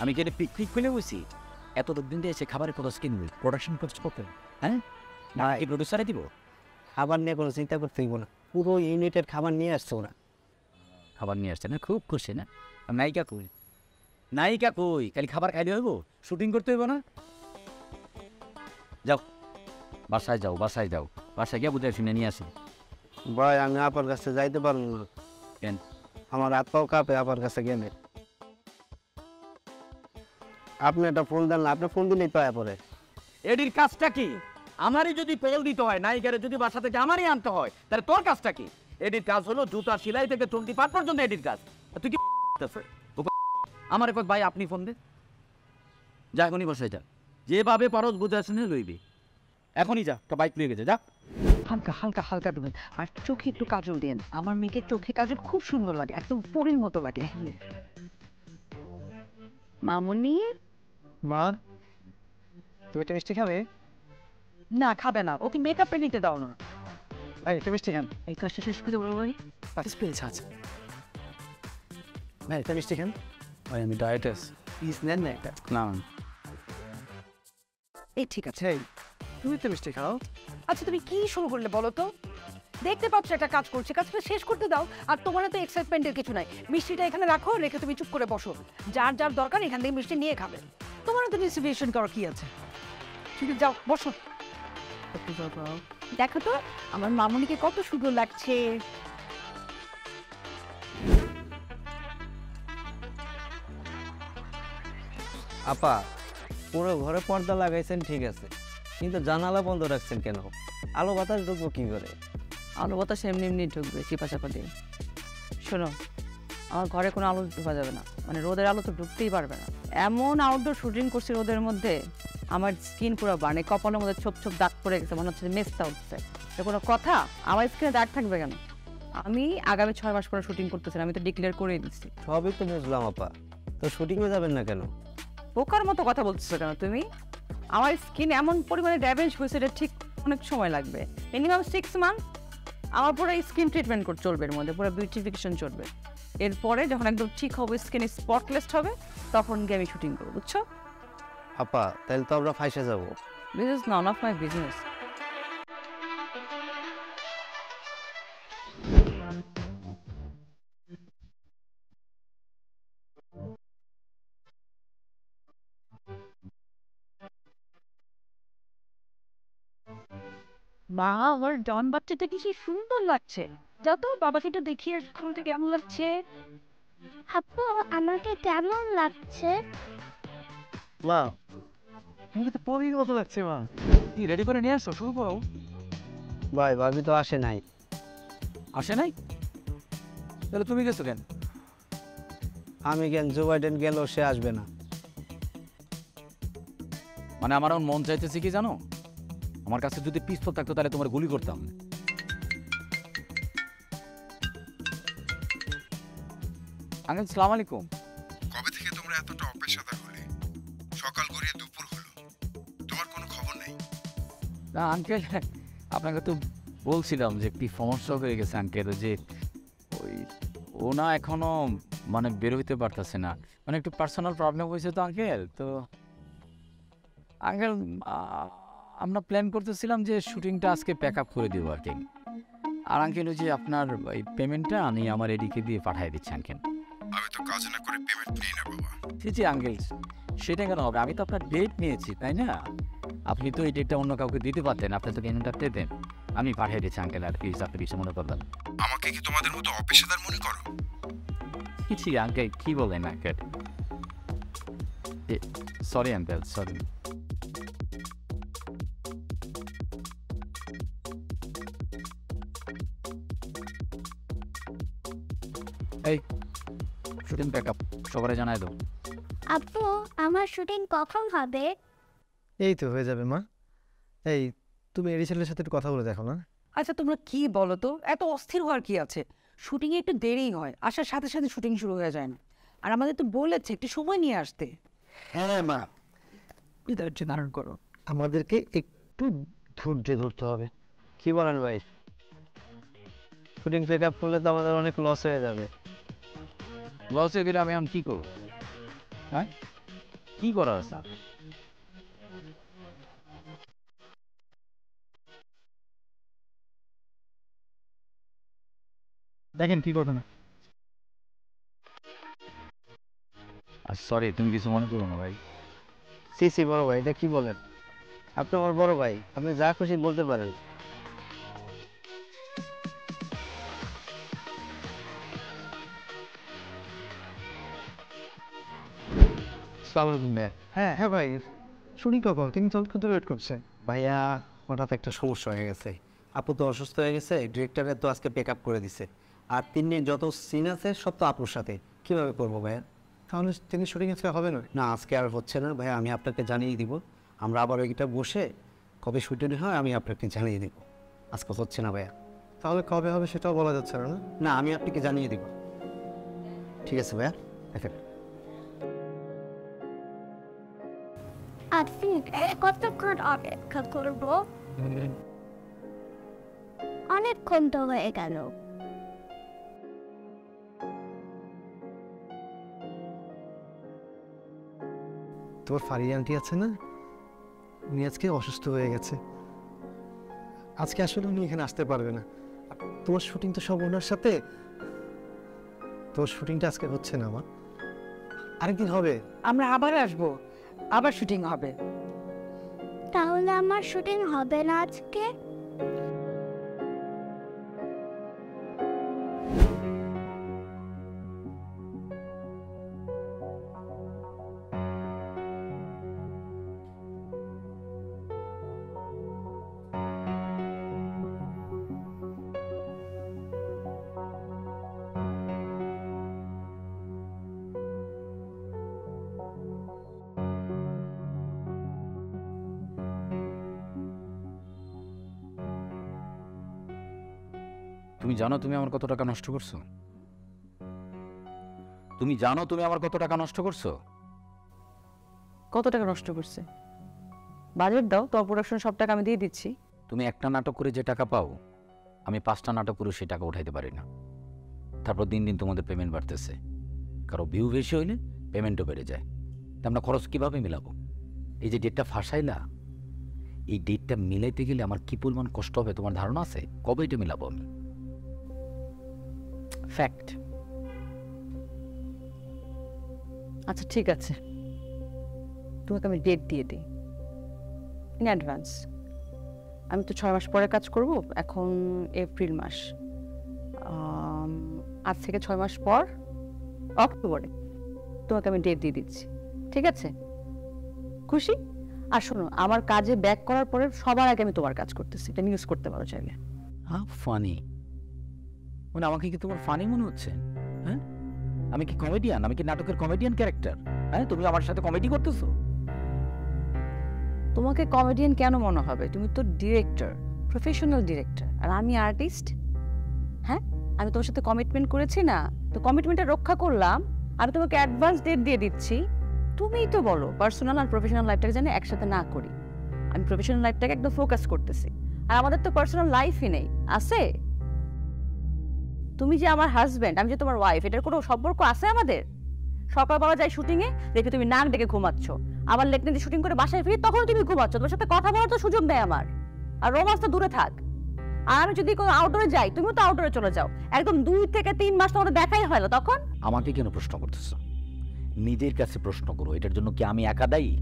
আমি কি পিকনিক খুলে বসি? এত লোকদিন দিয়ে এসে খাবারের খরচ কিনবে, প্রোডাকশন খরচ করতে, হ্যাঁ না এই প্রডিউসারে দিব? খাবার নিয়ে কোনো চিন্তা করতে হইব না, পুরো ইউনিটের খাবার নিয়ে আসছে ওরা। খাবার নিয়ে আসছে না, খুব খুশি না? নায়িকা কই? নায়িকা কই? খালি খাবার খাইলে হইব? শুটিং করতে হইব না? যাও বাসায় যাও, বাসায় যাও, বাসায় গিয়ে বুঝে শুনে নিয়ে আসি। ভাই আমি আপার কাছে যাইতে পারবো না। কেন? আমার হাত পাও কাঁপে আপার কাছে গেলে। আপনি একটা ফোন দেন না, আপনি ফোন দিলেই পায় পরে। এডির কাজটা কি? আমারই যদি পেল দিতে হয়, নায়িকারে যদি বাসা থেকে আমারই আনতে হয়, তাহলে তোর কাজটা কি? এডির কাজ হলো জুতা সেলাই থেকে চলতি পাট পর্যন্ত এডির কাজ। আর তুই কি আমার এক ভাই আপনি ফোন দে, যা এখনই বসে যা, যেভাবে পারস বুঝে শুনে লইবি, এখনই যা, তো বাইক নিয়ে গেছে, যা। হালকা হালকা হালকা দেবেন, আর চোখে একটু কাজল দেন। আমার মেয়েকে চোখে কাজল খুব সুন্দর লাগে, একদম পরীর মতো লাগে। মামুনি, মা তুমি একটা মিষ্টি খাবে? না খাবে না, ওকে মেকআপে নিতে দাও না। এই একটা মিষ্টি খান। এই কাজটা শেষ করে বলো ভাই। ভাই একটা মিষ্টি খান। ভাই আমি ডায়েটে আছি। পিস নেন না একটা। না এই ঠিক আছে। এই তুমি তো মিষ্টি খাও। আচ্ছা তুমি কি শুরু করলে বলো তো? দেখতে পাচ্ছ একটা কাজ করছে, কাজটা শেষ করতে দাও। আর তোমার তো এক্সাইটমেন্টের কিছু নাই, মিষ্টিটা এখানে রাখো, রেখে তুমি চুপ করে বসো। যার যার দরকার এখান থেকে মিষ্টি নিয়ে খাবে। তোমার তো ডিস্ট্রিবিউশন করার কি আছে? ঠিক আছে যাও বসো। দেখো তো আমার মামুনিকে কত সুন্দর লাগছে। আপা পুরো ঘরে পর্দা লাগাইছেন ঠিক আছে, কিন্তু জানালা বন্ধ রাখছেন কেন? আলো বাতাস ঢুকবো কি করে? আলো বাতাস এমনি এমনি ঢুকবে চিপা চাপা দিয়ে। শোনো, আমার ঘরে কোনো আলো ঢোকা যাবে না, মানে রোদের আলো তো ঢুকতেই পারবে না। এমন আউটডোর শুটিং করছি রোদের মধ্যে, আমার স্কিন পুরো বার্নে, কপালের মধ্যে ছোপ ছোপ দাগ পড়ে গেছে, মনে হচ্ছে মেস্তা উঠছে। এটা কোনো কথা? আমার স্ক্রিনে দাগ থাকবে কেন? আমি আগামী 6 মাস পরে শুটিং করতেছিলাম, আমি তো ডিক্লেয়ার করেই দিচ্ছি। সবই তো বুঝলাম আপা, তো শুটিংয়ে যাবেন না কেন? বোকার মতো কথা বলতেছো কেন তুমি? আমার স্কিন এমন পরিমাণে ড্যামেজ হয়েছে, এটা ঠিক অনেক সময় লাগবে, মিনিমাম 6 মান্থ। আমার পুরো স্কিন ট্রিটমেন্ট চলবে, এর মধ্যে পুরো বিউটিফিকেশন চলবে। এরপরে যখন একদম ঠিক হবে, স্কিন স্পটলেস হবে, তখন গিয়ে আমি শুটিং করবো, বুঝছো? আপা তাহলে তো আমরা ফাইসে যাবো। This is none of my business. মা, আমার ডন বাচ্চাটা কি সেই সুন্দর লাগছে। যাও তো বাবাকে একটু দেখিয়ে শুনতে কেমন লাগছে। আপু, আমাকে কেমন লাগছে? মা, আমাকে তো পরীর মতো লাগছে মা। কি রেডি করে নিয়ে আসছো? শুরু করো। ভাই ভাবি তো আসে নাই। আসে নাই? তাহলে তুমি গেছো কেন? আমি কেন, জো বাইডেন গেল, সে আসবে না। মানে আমার এখন মন চাইতেছে কি জানো, আমার কাছে যদি পিস্তল থাকতো তাহলে তোমার গুলি করতাম। আঙ্কেল সালাম আলাইকুম। কবে থেকে তোমরা এতটা অপেশাদার হলে? সকাল গড়িয়ে দুপুর হলো, তোমার কোনো খবর নেই। না আঙ্কেল, আপনাকে তো বলছিলাম যে একটি সমস্যা হয়ে গেছে আঙ্কেল, যে ওই ও না এখনো মানে বের হইতে পারতেছে না, মানে একটু পার্সোনাল প্রবলেম হয়েছে তো আঙ্কেল। তো আঙ্কেল আমরা প্ল্যান করতেছিলাম যে শুটিংটা আজকে প্যাক আপ করে দেবো আর কি। আর আঙ্কেল ওই যে আপনার এই পেমেন্টটা আমি আমার এদিকে দিয়ে পাঠিয়ে দিচ্ছি আঙ্কেল। আমি তো কাজ না করে পেমেন্ট নেই না বাবা। জি জি আঙ্কেল, সেটা কেন হবে? আমি তো আপনার ডেট নিয়েছি তাই না? আপনি তো এই ডেটটা অন্য কাউকে দিতে পারতেন, আপনি তো পেমেন্টটা পেতেন। আমি পাঠিয়ে দিচ্ছি আঙ্কেল, আর প্লিজ আপনি কিছু মনে করবেন। আমাকে কি তোমাদের মতো অপেশাদার মনে করো? জি জি আঙ্কেল, কি বলেন আঙ্কেল? Sorry uncle, sorry. এই শুটিং প্যাক আপ সবাই জানাই দাও। আপু, আমার শুটিং কখন হবে? এই তো হয়ে যাবে মা। এই, তুমি এরি ছেলের সাথে একটু কথা বলে দেখো না। আচ্ছা তোমরা কি বলো তো, এত অস্থির হওয়ার কি আছে? শুটিংয়ে একটু দেরি হয়, আসার সাথে সাথে শুটিং শুরু হয়ে যায় না। আর আমাদের তো বলেছে একটু সময় নিয়ে আসতে। হ্যাঁ মা, ধৈর্য ধারণ করো। আমাদেরকে একটু ধৈর্য ধরতে হবে। কি বলেন ভাই? শুটিং প্যাক আপ করলে তো আমাদের অনেক লস হয়ে যাবে। লসে গেলে আমি এখন কি করবো? হ্যাঁ, কি করার আছে? দেখেন কি করবে না। আর সরি, তুমি কিছু মনে করো না ভাই। সি সি বড় ভাই, এটা কি বলেন? আপনি আমার বড় ভাই, আপনি যা খুশি বলতে পারেন। হ্যাঁ হ্যাঁ ভাই, শুনি কখন? তিনি তো ওয়েট করছে। ভাইয়া হঠাৎ একটা সমস্যা হয়ে গেছে, আপু তো অসুস্থ হয়ে গেছে, ডিরেক্টরের তো আজকে প্যাক আপ করে দিছে। আর তিনি যত সিন আছে সব তো আপুর সাথে, কীভাবে করবো ভাইয়া? তাহলে তিনি শুটিং আজকে হবে না? না আজকে আর হচ্ছে না ভাইয়া, আমি আপনাকে জানিয়ে দিব। আমরা আবার ওইটা বসে কবে শুটিং হয় আমি আপনাকে জানিয়ে দিব। আজকে হচ্ছে না ভাইয়া। তাহলে কবে হবে সেটাও বলা যাচ্ছে না। না আমি আপনাকে জানিয়ে দিব। ঠিক আছে ভাইয়া, দেখেন। আপু, কতক্ষণ অপেক্ষা করবো? অনেকক্ষণ তো হয়ে গেল। তোমার ফারিয়া আন্টি আছে না, উনি আজকে অসুস্থ হয়ে গেছে। আজকে আসলে উনি এখানে আসতে পারবে না। তোমার শুটিং তো সব ওনার সাথে। তোমার শুটিংটা আজকে হচ্ছে না মা, আরেকদিন হবে। আমরা আবার আসবো, আবার শুটিং হবে। তাহলে আমার শুটিং হবে না আজকে? তুমি জানো তুমি আমার কত টাকা নষ্ট করছো? তুমি জানো তুমি আমার কত টাকা নষ্ট করছো? কত টাকা নষ্ট করছে? বাজেট দাও, তোর প্রোডাকশন সব টাকা আমি দিয়ে দিচ্ছি। তুমি একটা নাটক করে যে টাকা পাও, আমি 5টা নাটক করে সেই টাকা উঠাইতে পারি না। তারপর দিন দিন তোমাদের পেমেন্ট বাড়তেছে, কারো ভিউ বেশি হইলে পেমেন্টও বেড়ে যায়। তা আমরা খরচ কিভাবে মিলাবো? এই যে ডেটটা ফাঁসাইলা, এই ডেটটা মিলাইতে গেলে আমার কি পরিমাণ কষ্ট হবে তোমার ধারণা আছে? কবে এটা মিলাবো আমি? ফ্যাক্ট। আচ্ছা ঠিক আছে, তোমাকে আমি ডেট দিয়ে দিই ইন অ্যাডভান্স। আমি তো 6 মাস পরে কাজ করব, এখন এপ্রিল মাস, আজ থেকে 6 মাস পর অক্টোবরে তোমাকে আমি ডেট দিয়ে দিচ্ছি, ঠিক আছে? খুশি? আর শোনো, আমার কাজে ব্যাক করার পরে সবার আগে আমি তোমার কাজ করতেছি, এটা নিউজ করতে পারো চাইলে। হ্যাঁ, ফানি মানে আমাকে কি তোমার ফানি মনে হচ্ছে? হ্যাঁ, আমি কি কমেডিয়ান? আমি কি নাটকের কমেডিয়ান ক্যারেক্টার? হ্যাঁ, তুমি আমার সাথে কমেডি করতেছো? তোমাকে কমেডিয়ান কেন মনে হবে? তুমি তো ডিরেক্টর, প্রফেশনাল ডিরেক্টর, আর আমি আর্টিস্ট। হ্যাঁ, আমি তোমার সাথে কমিটমেন্ট করেছি না, তো কমিটমেন্টটা রক্ষা করলাম। আমি তোমাকে অ্যাডভান্স ডেট দিয়ে দিচ্ছি। তুমিই তো বলো পার্সোনাল আর প্রফেশনাল লাইফটাকে যেন একসাথে না করি। আমি প্রফেশনাল লাইফটাকে একদম ফোকাস করতেছি, আর আমাদের তো পার্সোনাল লাইফই নেই, আছে? তুমি যে আমার হাজব্যান্ড, আমি যে তোমার ওয়াইফ, এটার কোনো সম্পর্ক আছে আমাদের? সকালবেলা যাই শুটিংয়ে, দেখি তুমি নাক ডেকে ঘুমাচ্ছ, আবার লেকনেতে শুটিং করে বাসায় ফিরি তখন তুমি ঘুমাচ্ছ। তোমার সাথে কথা বলার তো সুযোগ নেই আমার। আর রোমান্স তো দূরে থাক। আর আমি যদি কোনো আউটডোরে যাই, তুমিও তো আউটডোরে চলে যাও। একদম 2 থেকে 3 মাস তোমাদের দেখাই হয় না তখন। আমাকে কেন প্রশ্ন করতেছো? নিজের কাছে প্রশ্ন করো, এটার জন্য কি আমি একা দায়ী?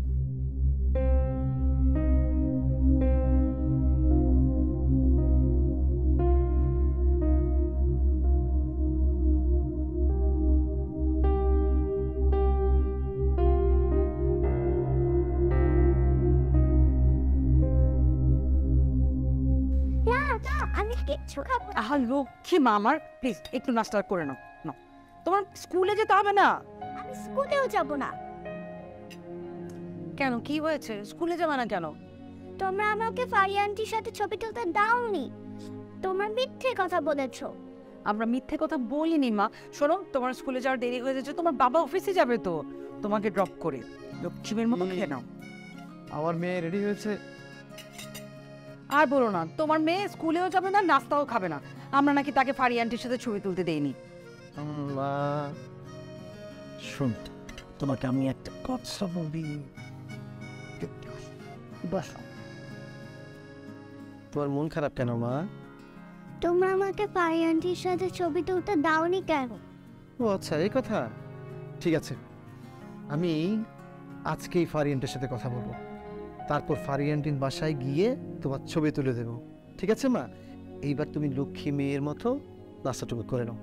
আমি কিচ্ছু খাবো না। আহা লক্ষ্মী মা আমার, প্লিজ একটু নাস্তা করে নাও। নাও, তোমার স্কুলে যেতে হবে না। আমি স্কুলেও যাব না। কেন, কি হয়েছে? স্কুলে যাবে না কেন? তোমরা আমাকে ফারিয়া আন্টির সাথে ছবি তুলতে দাওনি, তোমরা মিথ্যে কথা বলেছো। আমরা মিথ্যে কথা বলিনি মা। শোনো, তোমার স্কুলে যাওয়ার দেরি হয়ে যাচ্ছে, তোমার বাবা অফিসে যাবে তো, তোমাকে ড্রপ করে লক্ষ্মীমের মতো খেয়ে নাও। আমার মেয়ে রেডি হয়েছে। আর বলো না, তোমার মেয়ে স্কুলেও যাবে না, নাস্তাও খাবে না। আমরা নাকি তাকে ফারিয়া আন্টির সাথে ছবি তুলতে দেইনি। শোন, তোমাকে আমি একটা কথা বলি। বাস, তোমার মন খারাপ কেন মা? তোমরা আমাকে ফারিয়া আন্টির সাথে ছবি তুলতে দাওনি কেন? ও আচ্ছা, এই কথা। ঠিক আছে, আমি আজকেই ফারিয়ান্টের সাথে কথা বলবো, তারপর ফারিয়ান্টিন বাসায় গিয়ে তোমার ছবি তুলে দেবো, ঠিক আছে মা? এইবার তুমি লক্ষ্মী মেয়ের মতো নাস্তাটুকু করে নাও,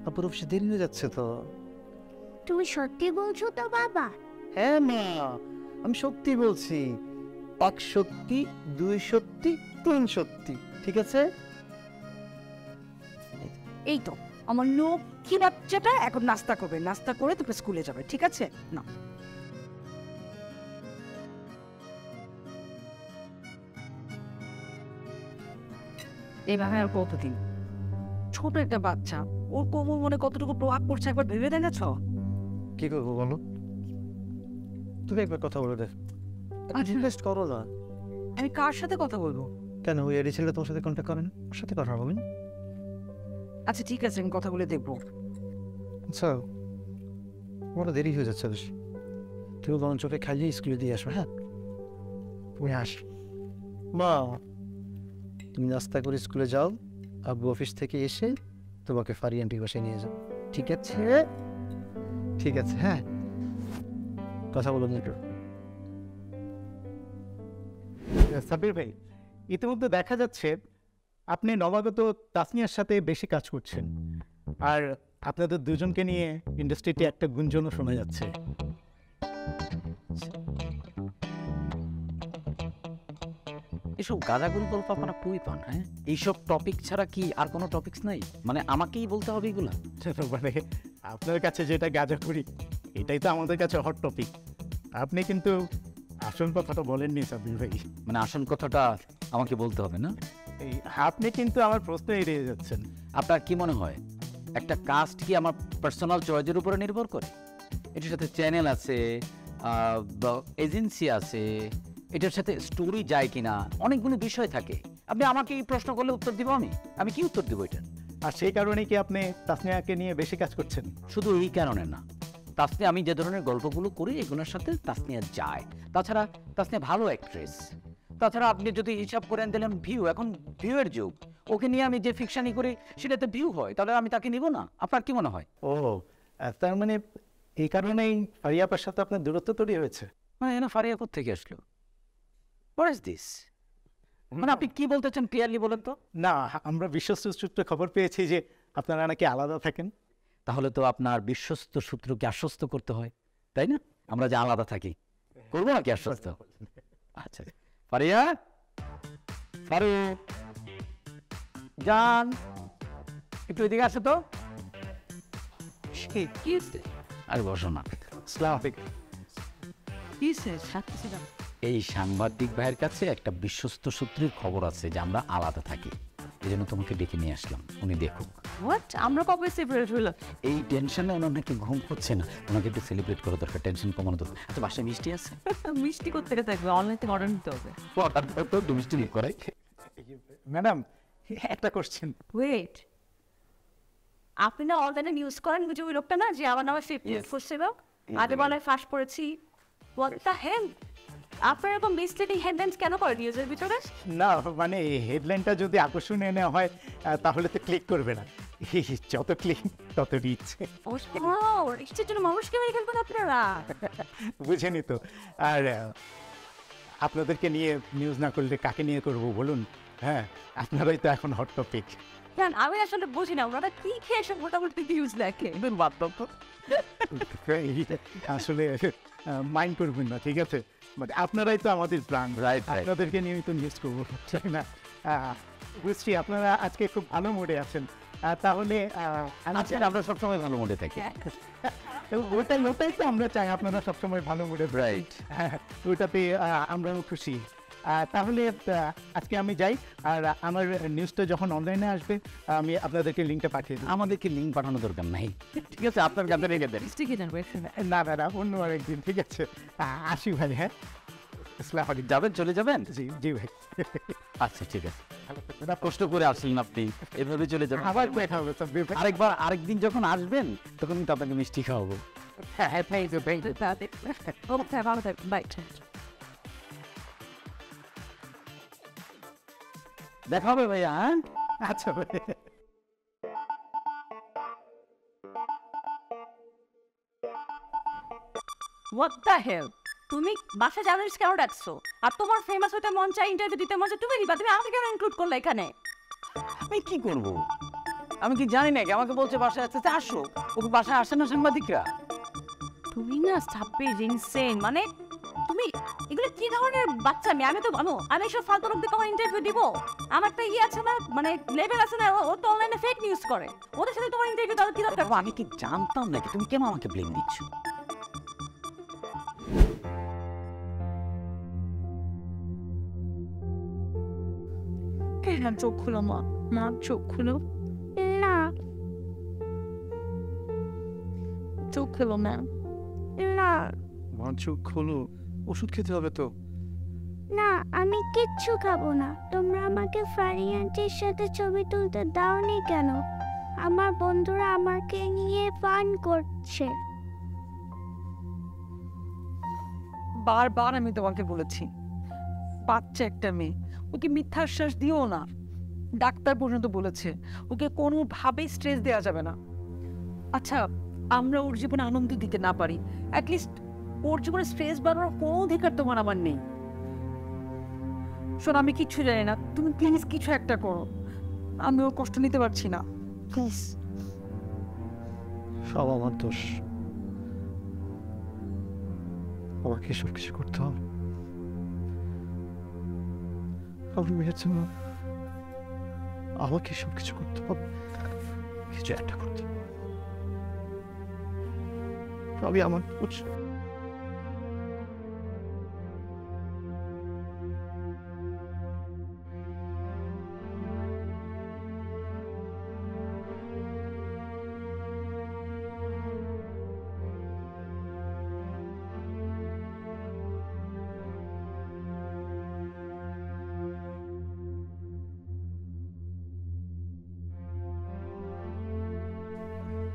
তারপর অফিসে দেরি হয়ে যাচ্ছে তো। তুমি সত্যি বলছো তো বাবা? হ্যাঁ মা, আমি সত্যি বলছি। 1 সত্যি, 2 সত্যি, 3 সত্যি, ঠিক আছে? এই তো আমার লক্ষ্মী বাচ্চাটা এখন নাস্তা করবে, নাস্তা করে তোকে স্কুলে যাবে, ঠিক আছে? না, এইভাবে আর কতদিন? ছোট একটা বাচ্চা, ওর কোমল মনে কতটুকু প্রভাব পড়ছে একবার ভেবে দেখেছ? কি করবো বলো? তুমি একবার কথা বলে দেখ, ইনভেস্ট করো না। আমি কার সাথে কথা বলবো? কেন, ওই এডি ছেলে তোমার সাথে কন্ট্যাক্ট করেন? ওর সাথে কথা বলবেন। আচ্ছা ঠিক আছে, আমি কথা বলে দেখবো। আচ্ছা, তোমার দেরি হয়ে যাচ্ছে বেশি, কেউ বরঞ্চ ওকে খাইয়ে স্কুলে দিয়ে আসবে। হ্যাঁ, তুমি আস। মা, তুমি নাস্তা করে স্কুলে যাও, আব্বু অফিস থেকে এসে তোমাকে ফারিয়ান্টি বাসায় নিয়ে যাও, ঠিক আছে? ঠিক আছে, হ্যাঁ, কথা বলুন একটু। সাবির ভাই, ইতিমধ্যে দেখা যাচ্ছে আপনি নবাগত তাসনিয়ার সাথে বেশি কাজ করছেন, আর আপনাদের দুজনকে নিয়ে ইন্ডাস্ট্রিতে একটা গুঞ্জনও শোনা যাচ্ছে। এসব গাঁজাগুলো গল্প আপনারা কই পান? হ্যাঁ, এইসব টপিক ছাড়া কি আর কোনো টপিকস নাই? মানে আমাকেই বলতে হবে এগুলা? মানে আপনার কাছে যেটা গাঁজা করি, এটাই তো আমাদের কাছে হট টপিক। আপনি কিন্তু আসল কথাটা বলেননি সাবির ভাই। মানে আসল কথাটা আমাকে বলতে হবে না? এই আপনি কিন্তু আমার প্রশ্ন এড়িয়ে যাচ্ছেন। আপনার কি মনে হয় একটা কাস্ট কি আমার পার্সোনাল চয়েসের উপরে নির্ভর করে? এটার সাথে চ্যানেল আছে, এজেন্সি আছে, এটার সাথে স্টোরি যায় কিনা, অনেকগুলো বিষয় থাকে। আপনি আমাকে এই প্রশ্ন করলে উত্তর দিব আমি কি উত্তর দিব এটা? আর সেই কারণে কি আপনি তাসনিয়াকে নিয়ে বেশি কাজ করছেন? শুধু এই কারণে না, তাসনিয়া, আমি যে ধরনের গল্পগুলো করি এগুলোর সাথে তাসনিয়া যায়। তাছাড়া তাসনিয়া ভালো অ্যাক্ট্রেস। তাছাড়া আপনি যদি হিসাব করেন দিলেন ভিউ, এখন ভিউয়ের যুগ, ওকে নিয়ে আমি যে ফিকশনই করি সেটাতে ভিউ হয়, তাহলে আমি তাকে নিব না? আপনার কি মনে হয়? ও তার মানে এই কারণেই ফারিয়াপার সাথে আপনার দূরত্ব তৈরি হয়েছে? মানে এনা ফারিয়া কোত্থেকে আসলো? What is this? মানে আপনি কি বলতে চান ক্লিয়ারলি বলেন তো? না, আমরা বিশ্বস্ত সূত্রে খবর পেয়েছি যে আপনারা নাকি আলাদা থাকেন। তাহলে তো আপনার বিশ্বস্ত সূত্রকে আশ্বস্ত করতে হয়, তাই না? আমরা যে আলাদা থাকি, করবো নাকি আশ্বস্ত? আচ্ছা, ফারিয়া, ফারু জান, একটু এদিকে আসো তো। আরে বসো না। আসসালামু আলাইকুম। এই সাংবাদিক ভাইয়ের কাছে একটা বিশ্বস্ত সূত্রের খবর আছে যে আমরা আলাদা থাকি, এই জন্য তোমাকে ডেকে নিয়ে আসলাম, উনি দেখুক। হোয়াট? আমরা কবে সেপারেট হইলাম? এই টেনশনে ওনার নাকি ঘুম হচ্ছে না, ওনাকে একটু সেলিব্রেট করা দরকার, টেনশন কমানো দরকার। আচ্ছা, বাসায় মিষ্টি আছে? মিষ্টি কোত্থেকে থাকবে? অনলাইন থেকে অর্ডার নিতে হবে। মিষ্টি নিয়ে করাই। ম্যাডাম, একটা কোশ্চেন। ওয়েট, আপনি না অনলাইনে নিউজ করেন যে ওই লোকটা না যে আমার নামে ফেক নিউজ করছিল, আগে বলে ফাঁস পড়েছি, হোয়াট দ্য হেল? আপনার এরকম মিসলিডিং হেডলাইন্স কেন করে নিউজের ভিতরে? না মানে হেডলাইনটা যদি আকর্ষণীয় নেওয়া হয় তাহলে তো ক্লিক করবে না। যত ক্লিক তত রিচ। রিচের জন্য মানুষকে মেরে ফেলবেন আপনারা। বুঝেনি তো। আর আপনাদেরকে নিয়ে নিউজ না করলে কাকে নিয়ে করব বলুন? হ্যাঁ, আপনারাই তো এখন হট টপিক। কেন আমি আসলে বুঝি না ওনারা কি খেয়ে এসব মোটামুটি নিউজ দেখে। আসলে মাইন্ড করবেন না, ঠিক আছে? মানে আপনারাই তো আমাদের প্রাণ, Right. আপনাদেরকে নিয়েই তো নিউজ করবো, ঠিক না? বুঝছি আপনারা আজকে খুব ভালো মুডে আছেন। তাহলে আচ্ছা, আমরা সবসময় ভালো মুডে থাকি। ওটাই তো আমরা চাই, আপনারা সবসময় ভালো মুডে। রাইট। হ্যাঁ, ওটাতে আমরাও খুশি। তাহলে আজকে আমি যাই, আর আমার নিউজটা যখন অনলাইনে আসবে আমি আপনাদেরকে লিঙ্কটা পাঠিয়ে দেবো। আমাদেরকে লিঙ্ক পাঠানো দরকার নাই, ঠিক আছে? আপনার কাছে রেখে দেন। মিষ্টি কিনেন না না না, অন্য আরেকদিন, ঠিক আছে? আসি ভাই। হ্যাঁ, আসসালামু আলাইকুম। যাবেন, চলে যাবেন? জি জি ভাই। আচ্ছা, ঠিক আছে। কষ্ট করে আসলেন আপনি, এভাবে চলে যাবেন। আবার দেখা হবে তো। আরেকদিন যখন আসবেন তখন কিন্তু আপনাকে মিষ্টি খাওয়াবো। হ্যাঁ হ্যাঁ, থ্যাংক ইউ। ভালো থাকবেন, বাই। দেখা হবে ভাইয়া। হ্যাঁ, আচ্ছা ভাই। What the hell? তুমি বাসা জার্নালিস্ট কেন ডাকছো? আর তোমার ফেমাস হতে মন চাই, ইন্টারভিউ দিতে মন চাই, তুমি নিবা, তুমি আমাকে কেন ইনক্লুড করলে এখানে? আমি কি করব? আমি কি জানি নাকি? আমাকে বলছে বাসায় আসতে, আসো। ওকে বাসায় আসে না সাংবাদিকরা? তুমি না সাব্বির ইনসেন, মানে তুমি এগুলো কি ধরনের বাচ্চা মেয়ে? আমি তো আমি এসব ফালতু লোকদের কখন ইন্টারভিউ দিব? আমার একটা ইয়ে আছে না, মানে লেভেল আছে না, ও তো অনলাইনে ফেক নিউজ করে, ওদের সাথে তোমার ইন্টারভিউ দেওয়ার কি দরকার? আমি কি জানতাম নাকি? তুমি কেন আমাকে ব্লেম দিচ্ছ? না, চোখ খুলো মা, মা চোখ খুলো। না চোখ খুলো না। না চোখ খোলো, ওষুধ খেতে হবে তো। না, আমি কিচ্ছু খাবো না। তোমরা আমাকে ফারিয়া আন্টির সাথে ছবি তুলতে দাওনি কেন? আমার বন্ধুরা আমাকে নিয়ে ফান করছে। বারবার আমি তোমাকে বলেছি, বাচ্চা একটা মেয়ে, ওকে মিথ্যা আশ্বাস দিও না। ডাক্তার পর্যন্ত বলেছে ওকে কোনোভাবেই স্ট্রেস দেওয়া যাবে না। আচ্ছা, আমরা ওর জীবনে আনন্দ দিতে না পারি, অ্যাটলিস্ট ওর জীবনে স্ট্রেস বাড়ানোর কোনো অধিকার তোমার আমার নেই। শোন, আমি কিচ্ছু জানি না, তুমি প্লিজ কিছু একটা করো, আমি ওর কষ্ট নিতে পারছি না, প্লিজ। সব আমার দোষ, আমাকে সব কিছু করতে হবে। আমি মেয়ের জন্য আমাকে সব কিছু করতে হবে, কিছু একটা করতে হবে। সবই আমার দোষ।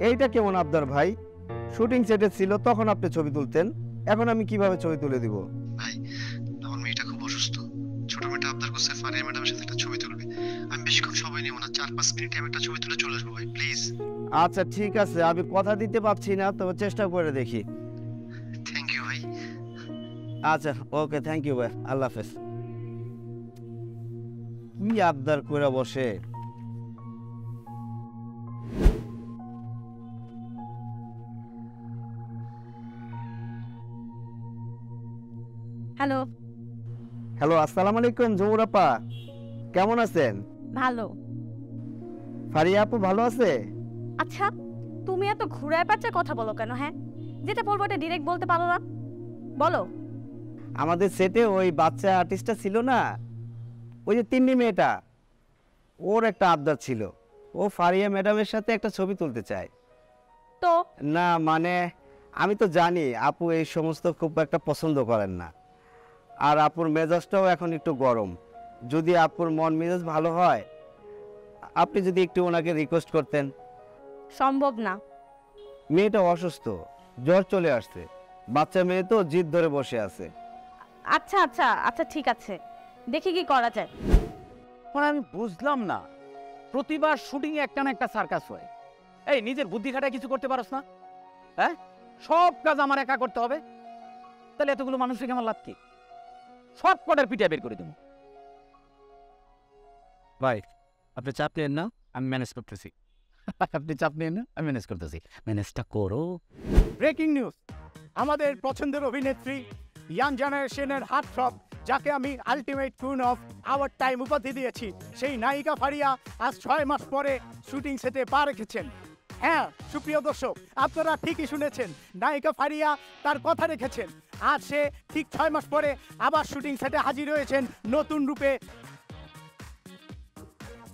এইটা কেমন আবদার ভাই? শুটিং সেটে ছিল তখন আপনি ছবি তুলতেন, এখন আমি কিভাবে ছবি তুলে দিব? ভাই আমার মেয়েটা খুব অসুস্থ, ছোট মেয়েটা আবদার করছে ফারিয়া ম্যাডামের সাথে একটা ছবি তুলবে। আমি বেশিক্ষণ সময় নিব না, 4-5 মিনিটে আমি একটা ছবি তুলে চলে আসবো ভাই, প্লিজ। আচ্ছা ঠিক আছে, আমি কথা দিতে পারছি না, তবে চেষ্টা করে দেখি। থ্যাংক ইউ ভাই। আচ্ছা ওকে, থ্যাংক ইউ ভাই, আল্লাহ হাফেজ। কি আবদার করে বসে। হ্যালো। হ্যালো, আসসালামু আলাইকুম জহুর আপা, কেমন আছেন? ভালো। ফারিয়া আপু ভালো আছে? আচ্ছা তুমি এত ঘুরায় পাচ্ছে কথা বলো কেন? হ্যাঁ, যেটা বলবো এটা ডিরেক্ট বলতে পারো না? বলো। আমাদের সেটে ওই বাচ্চা আর্টিস্টটা ছিল না, ওই যে তিন্নি মেয়েটা, ওর একটা আবদার ছিল, ও ফারিয়া ম্যাডামের সাথে একটা ছবি তুলতে চায়। তো না মানে আমি তো জানি আপু এই সমস্ত খুব একটা পছন্দ করেন না, আর আপুর মেজাজটাও এখন একটু গরম। যদি আপুর মন মেজাজ ভালো হয়, আপনি যদি একটু ওনাকে রিকোয়েস্ট করতেন। সম্ভব না। মেয়েটা অসুস্থ, জ্বর চলে আসছে, বাচ্চা মেয়ে তো জিদ ধরে বসে আছে। আচ্ছা আচ্ছা আচ্ছা ঠিক আছে, দেখি কি করা যায়। মানে আমি বুঝলাম না, প্রতিবার শুটিং এ একটা না একটা সার্কাস হয়। এই নিজের বুদ্ধি খাটায় কিছু করতে পারস না? হ্যাঁ, সব কাজ আমার একা করতে হবে, তাহলে এতগুলো মানুষকে আমার লাভ কি? সব কটার পিঠে বের করে দেবো। ভাই আপনি চাপ নেন না, আমি ম্যানেজ করতেছি। আপনি চাপ নেন না, আমি ম্যানেজ করতেছি। ম্যানেজটা করো। ব্রেকিং নিউজ, আমাদের পছন্দের অভিনেত্রী ইয়াং জেনারেশনের হার্টথ্রব, যাকে আমি ultimate queen of our time উপাধি দিয়েছি, সেই নায়িকা ফারিয়া আজ 6 মাস পরে শুটিং সেটে পা রেখেছেন। হ্যাঁ সুপ্রিয় দর্শক, আপনারা ঠিকই শুনেছেন, নায়িকা ফারিয়া তার কথা রেখেছেন। আজ সে ঠিক 6 মাস পরে আবার শুটিং সেটে হাজির হয়েছেন নতুন রূপে।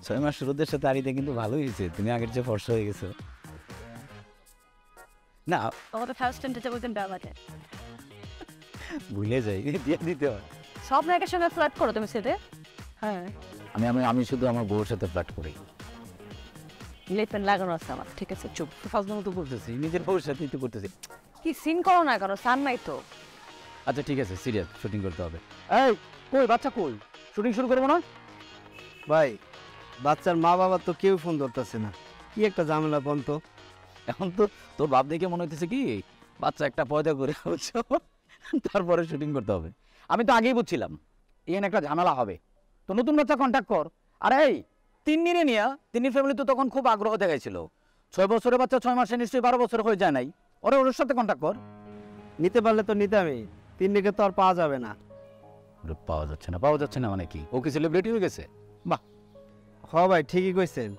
6 মাস রোদের সাথে আড়িতে কিন্তু ভালোই হয়েছে, তুমি আগের চেয়ে ফর্সা হয়ে গেছো। না তোমাদের ফার্স্ট টাইমটা বলতেন ব্যবহারে ভুলে যাই, দিয়ে দিতে হয়। সব নায়কের সঙ্গে ফ্লার্ট করো তুমি সেটে? হ্যাঁ, আমি আমি আমি শুধু আমার বউর সাথে ফ্লার্ট করি। লেপেন লাগানো আছে আমার, ঠিক আছে চুপ। ফাজলামো তো করতেছি, নিজের বউর সাথেই তো করতেছি। কি সিন করো না কেন? সান নাই তো। আচ্ছা ঠিক আছে, সিরিয়াস শুটিং করতে হবে। এই কই বাচ্চা কই? শুটিং শুরু করবো না? ভাই বাচ্চার মা বাবা তো কেউ ফোন ধরতেছে না, কি একটা ঝামেলা বন্ত। এখন তো তোর বাপ দেখে মনে হইতেছে কি বাচ্চা একটা পয়দা করে হচ্ছে, তারপরে শুটিং করতে হবে। আমি তো আগেই বুঝছিলাম এখানে একটা ঝামেলা হবে, তো নতুন বাচ্চা কন্ট্যাক্ট কর। আর এই তিন্নিরে নিয়ে, তিন্নির ফ্যামিলি তো তখন খুব আগ্রহ দেখাইছিল। 6 বছরের বাচ্চা 6 মাসে নিশ্চয়ই 12 বছর হয়ে যায় নাই। ওর সাথে কন্ট্যাক্ট কর। নিতে পারলে তো নিতে, আমি তিন্নিকে তো আর পাওয়া যাবে না। পাওয়া যাচ্ছে না, পাওয়া যাচ্ছে না মানে কি? ও কি সেলিব্রিটি হয়ে গেছে? বাহ, হ ভাই ঠিকই কইছেন,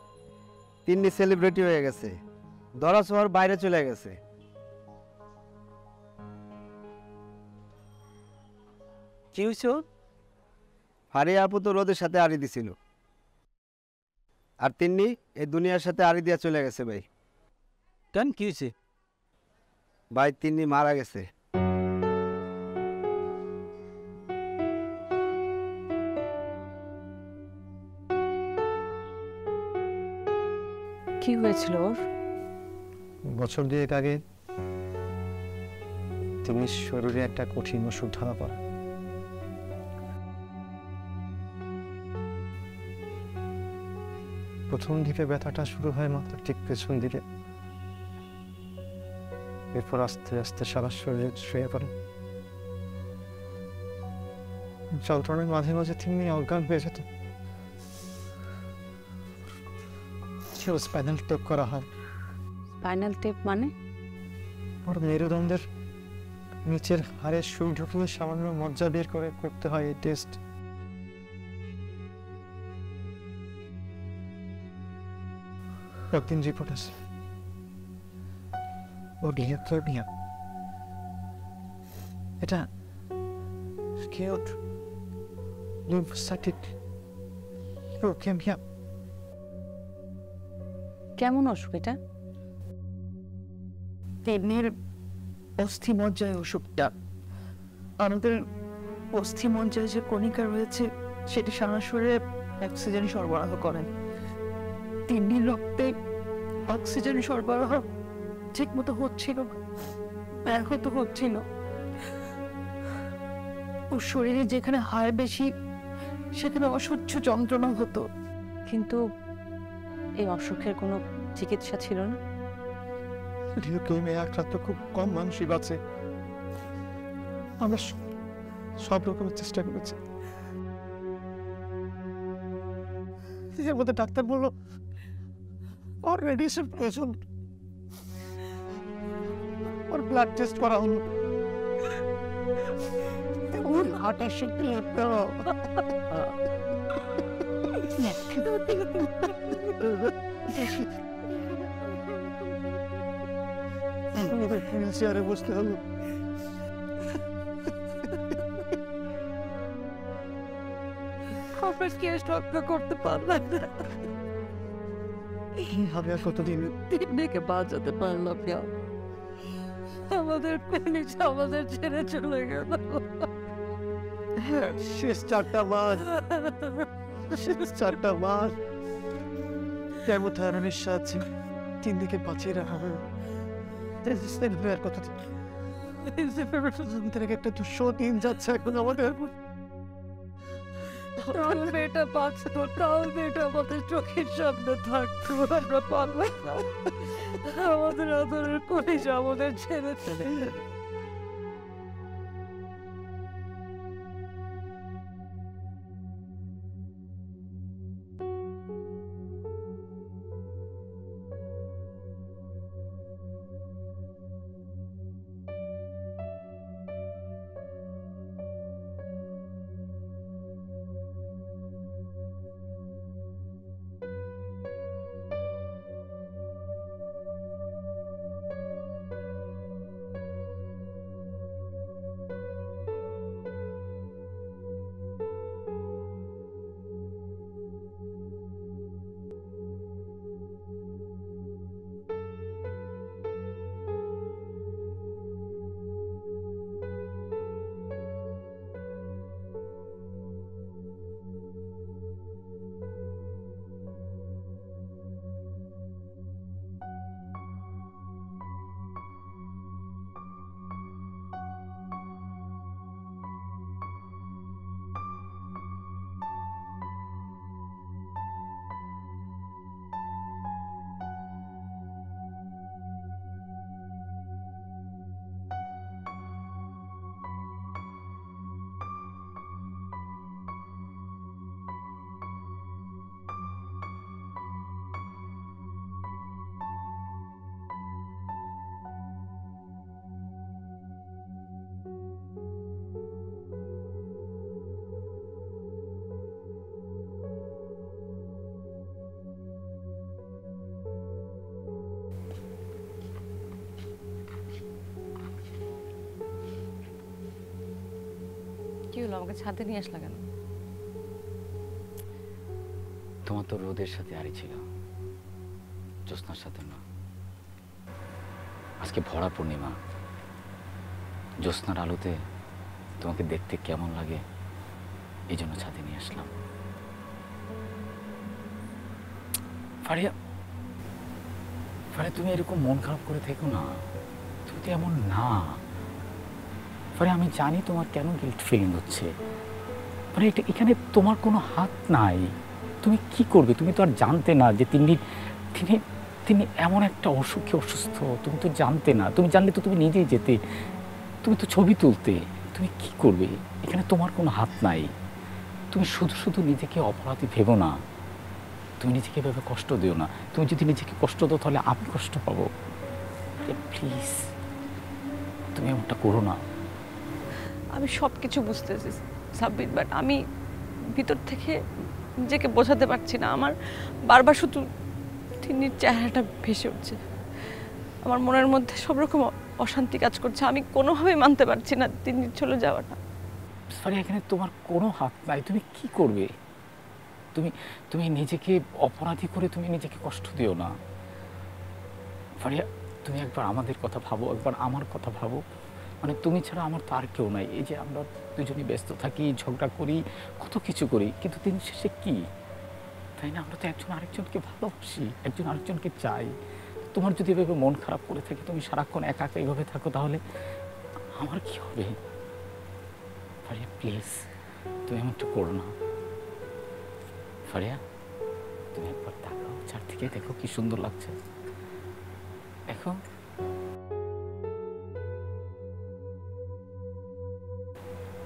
তিন্নি সেলিব্রিটি হয়ে গেছে, ধরা ছোঁয়ার বাইরে চলে গেছে। কি হয়েছে? ফারিয়া আপু তো রোদের সাথে আড়ি দিছিল, আর তিন্নি এই দুনিয়ার সাথে আড়ি দিয়া চলে গেছে ভাই। কেন কি হয়েছে? ভাই তিন্নি মারা গেছে। কি হয়েছিল ওর? বছর 2 আগে তিনি শরীরে একটা কঠিন অসুখ ধরা পড়ে। প্রথম দিকে ব্যথাটা শুরু হয় মাত্র ঠিক পেছন দিকে, এরপর আস্তে আস্তে সারা শরীরে শুয়ে পড়ে। যন্ত্রণায় মাঝে মাঝে তিনি অজ্ঞান হয়ে যেত। স্পাইনাল টেপ করা হয়। স্পাইনাল টেপ মানে? ওর মেরুদণ্ডের নিচের হাড়ে সুই ঢুকিয়ে সামান্য মজ্জা বের করে করতে হয় এই টেস্ট। একদিন রিপোর্ট আছে ও লিউকেমিয়া। এটা acute lymphocytic leukemia। কেমন অসুখ এটা? কিডনির অস্থিমজ্জায় অসুখটা। আমাদের অস্থিমজ্জায় যে কণিকা রয়েছে সেটি সারা শরীরে অক্সিজেন সরবরাহ করেন। কিডনির রক্তে অক্সিজেন সরবরাহ ঠিক মতো হচ্ছিল না, ব্যাহত হচ্ছিল। ওর শরীরে যেখানে হাড় বেশি সেখানে অসহ্য যন্ত্রণা হতো। কিন্তু এই অসুখের কোনো চিকিৎসা ছিল না? রিওকেমিয়া আক্রান্ত খুব কম মানুষই বাঁচে। আমরা সব রকমের চেষ্টা করেছি। এর মধ্যে ডাক্তার বলল ওর রেডিয়েশন প্রয়োজন। ওর ব্লাড টেস্ট করা হলো, ওর হার্টের শক্তি চেয়ারে বসতে হলো। আমরা কেস রক্ষা করতে পারলাম না, কিভাবে আর কতদিন তিন্নিকে বাঁচাতে পারলাম না। আমাদের প্যানিস আমাদের ছেড়ে চলে গেল। শেষ 4টা মাস, শেষ 4টা মাস কেমোথেরাপির সাহায্যে তিন্নিকে বাঁচিয়ে রাখা হবে। আর কথা একটা 200 দিন যাচ্ছে এখন আমাদের। তাও মেয়েটা বাঁচতো, তাও মেয়েটা আমাদের চোখের সামনে থাকতো। আমরা পারলাম না, আমাদের আদরের কলিজা আমাদের ছেড়ে চলে গেল। কি হলো, আমাকে ছাদে নিয়ে আসলা কেন? তোমার তো রোদের সাথে আড়ি ছিল, জ্যোৎস্নার সাথে না। আজকে ভরা পূর্ণিমা, জ্যোৎস্নার আলোতে তোমাকে দেখতে কেমন লাগে এই জন্য ছাদে নিয়ে আসলাম। ফারিয়া, ফারিয়া তুমি এরকম মন খারাপ করে থেকো না, তুমি তো এমন না। ফারিয়া আমি জানি তোমার কেন গিল্ট ফিলিং হচ্ছে, মানে এটা এখানে তোমার কোনো হাত নাই। তুমি কি করবে? তুমি তো আর জানতে না যে তিনি তিনি তিনি এমন একটা অসুখে অসুস্থ। তুমি তো জানতে না, তুমি জানলে তো তুমি নিজেই যেতে, তুমি তো ছবি তুলতে। তুমি কি করবে? এখানে তোমার কোনো হাত নাই। তুমি শুধু শুধু নিজেকে অপরাধী ভেবো না, তুমি নিজেকে ভেবে কষ্ট দিও না। তুমি যদি নিজেকে কষ্ট দাও তাহলে আমি কষ্ট পাবো। প্লিজ তুমি এমনটা করো না। আমি সব কিছু বুঝতেছি সাব্বির, বাট আমি ভিতর থেকে নিজেকে বোঝাতে পারছি না। আমার বারবার শুধু তিন্নির চেহারাটা ভেসে উঠছে, আমার মনের মধ্যে সব রকম অশান্তি কাজ করছে। আমি কোনোভাবেই মানতে পারছি না তিন্নির চলে যাওয়াটা। সরি, এখানে তোমার কোনো হাত নাই। তুমি কি করবে? তুমি তুমি নিজেকে অপরাধী করে তুমি নিজেকে কষ্ট দিও না। ফারিয়া, তুমি একবার আমাদের কথা ভাবো, একবার আমার কথা ভাবো। মানে তুমি ছাড়া আমার তো আর কেউ নাই। এই যে আমরা দুজনই ব্যস্ত থাকি, ঝগড়া করি, কত কিছু করি, কিন্তু দিন শেষে কি, তাই না? আমরা তো একজন আরেকজনকে ভালোবাসি, একজন আরেকজনকে চাই। তোমার যদি এভাবে মন খারাপ করে থাকে, তুমি সারাক্ষণ একা একা এইভাবে থাকো, তাহলে আমার কি হবে? ফারিয়া প্লিজ, তুমি এমনটা করো না। ফারিয়া, তুমি একবার তাকাও, চারদিকে দেখো কি সুন্দর লাগছে, দেখো।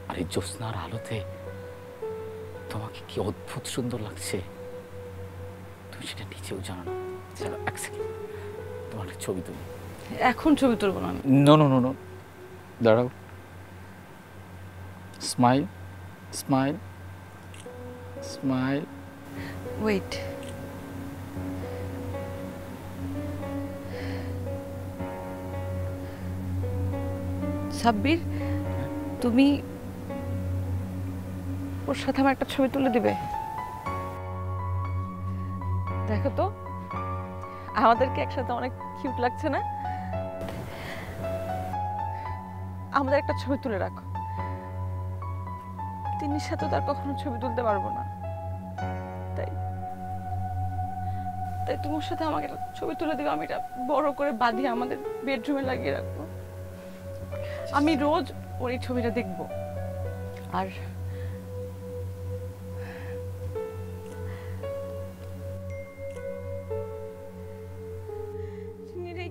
আর এই জ্যোৎস্নার আলোতে তোমাকে কি অদ্ভুত সুন্দর লাগছে, তুমি সেটা নিজেও জানো না। চলো এক সেকেন্ড, তোমার একটা ছবি তুলি। এখন ছবি তুলবো না আমি। নো নো নো নো, দাঁড়াও। Smile smile smile. Wait, Sabbir, তুমি ওর সাথে আমার একটা ছবি তুলে দিবে? দেখো তো আমাদেরকে একসাথে অনেক কিউট লাগছে না? আমাদের একটা ছবি তুলে রাখো। তিন্নির সাথে তো আর কখনো ছবি তুলতে পারবো না, তাই তাই তোমার সাথে আমাকে একটা ছবি তুলে দিবে। আমি এটা বড় করে বাঁধিয়ে আমাদের বেডরুমে লাগিয়ে রাখবো। আমি রোজ ওর এই ছবিটা দেখবো। আর চিনির এই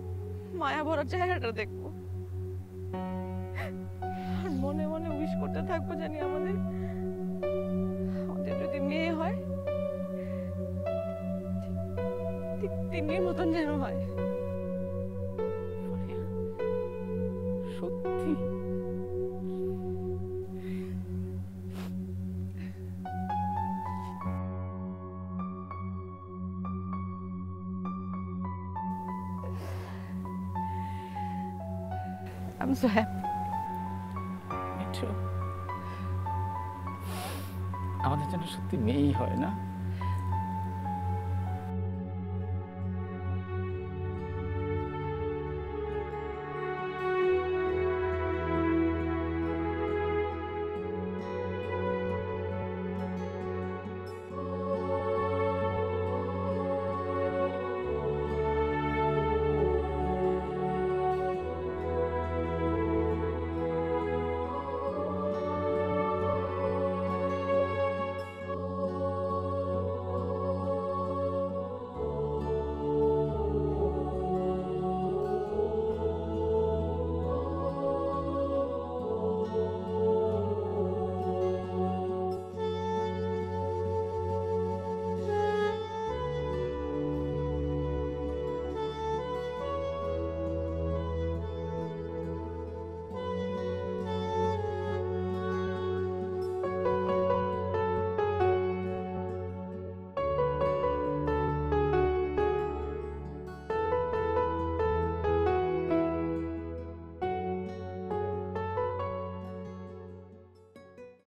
মায়া ভরা চেহারাটা দেখবো, আর মনে মনে উইশ করতে থাকবো জানি আমাদের আমাদের যদি মেয়ে হয় ঠিক তিন্নির মতন যেন হয়। সত্যি? I'm so happy. আমাদের জন্য সত্যি মেয়েই হয় না?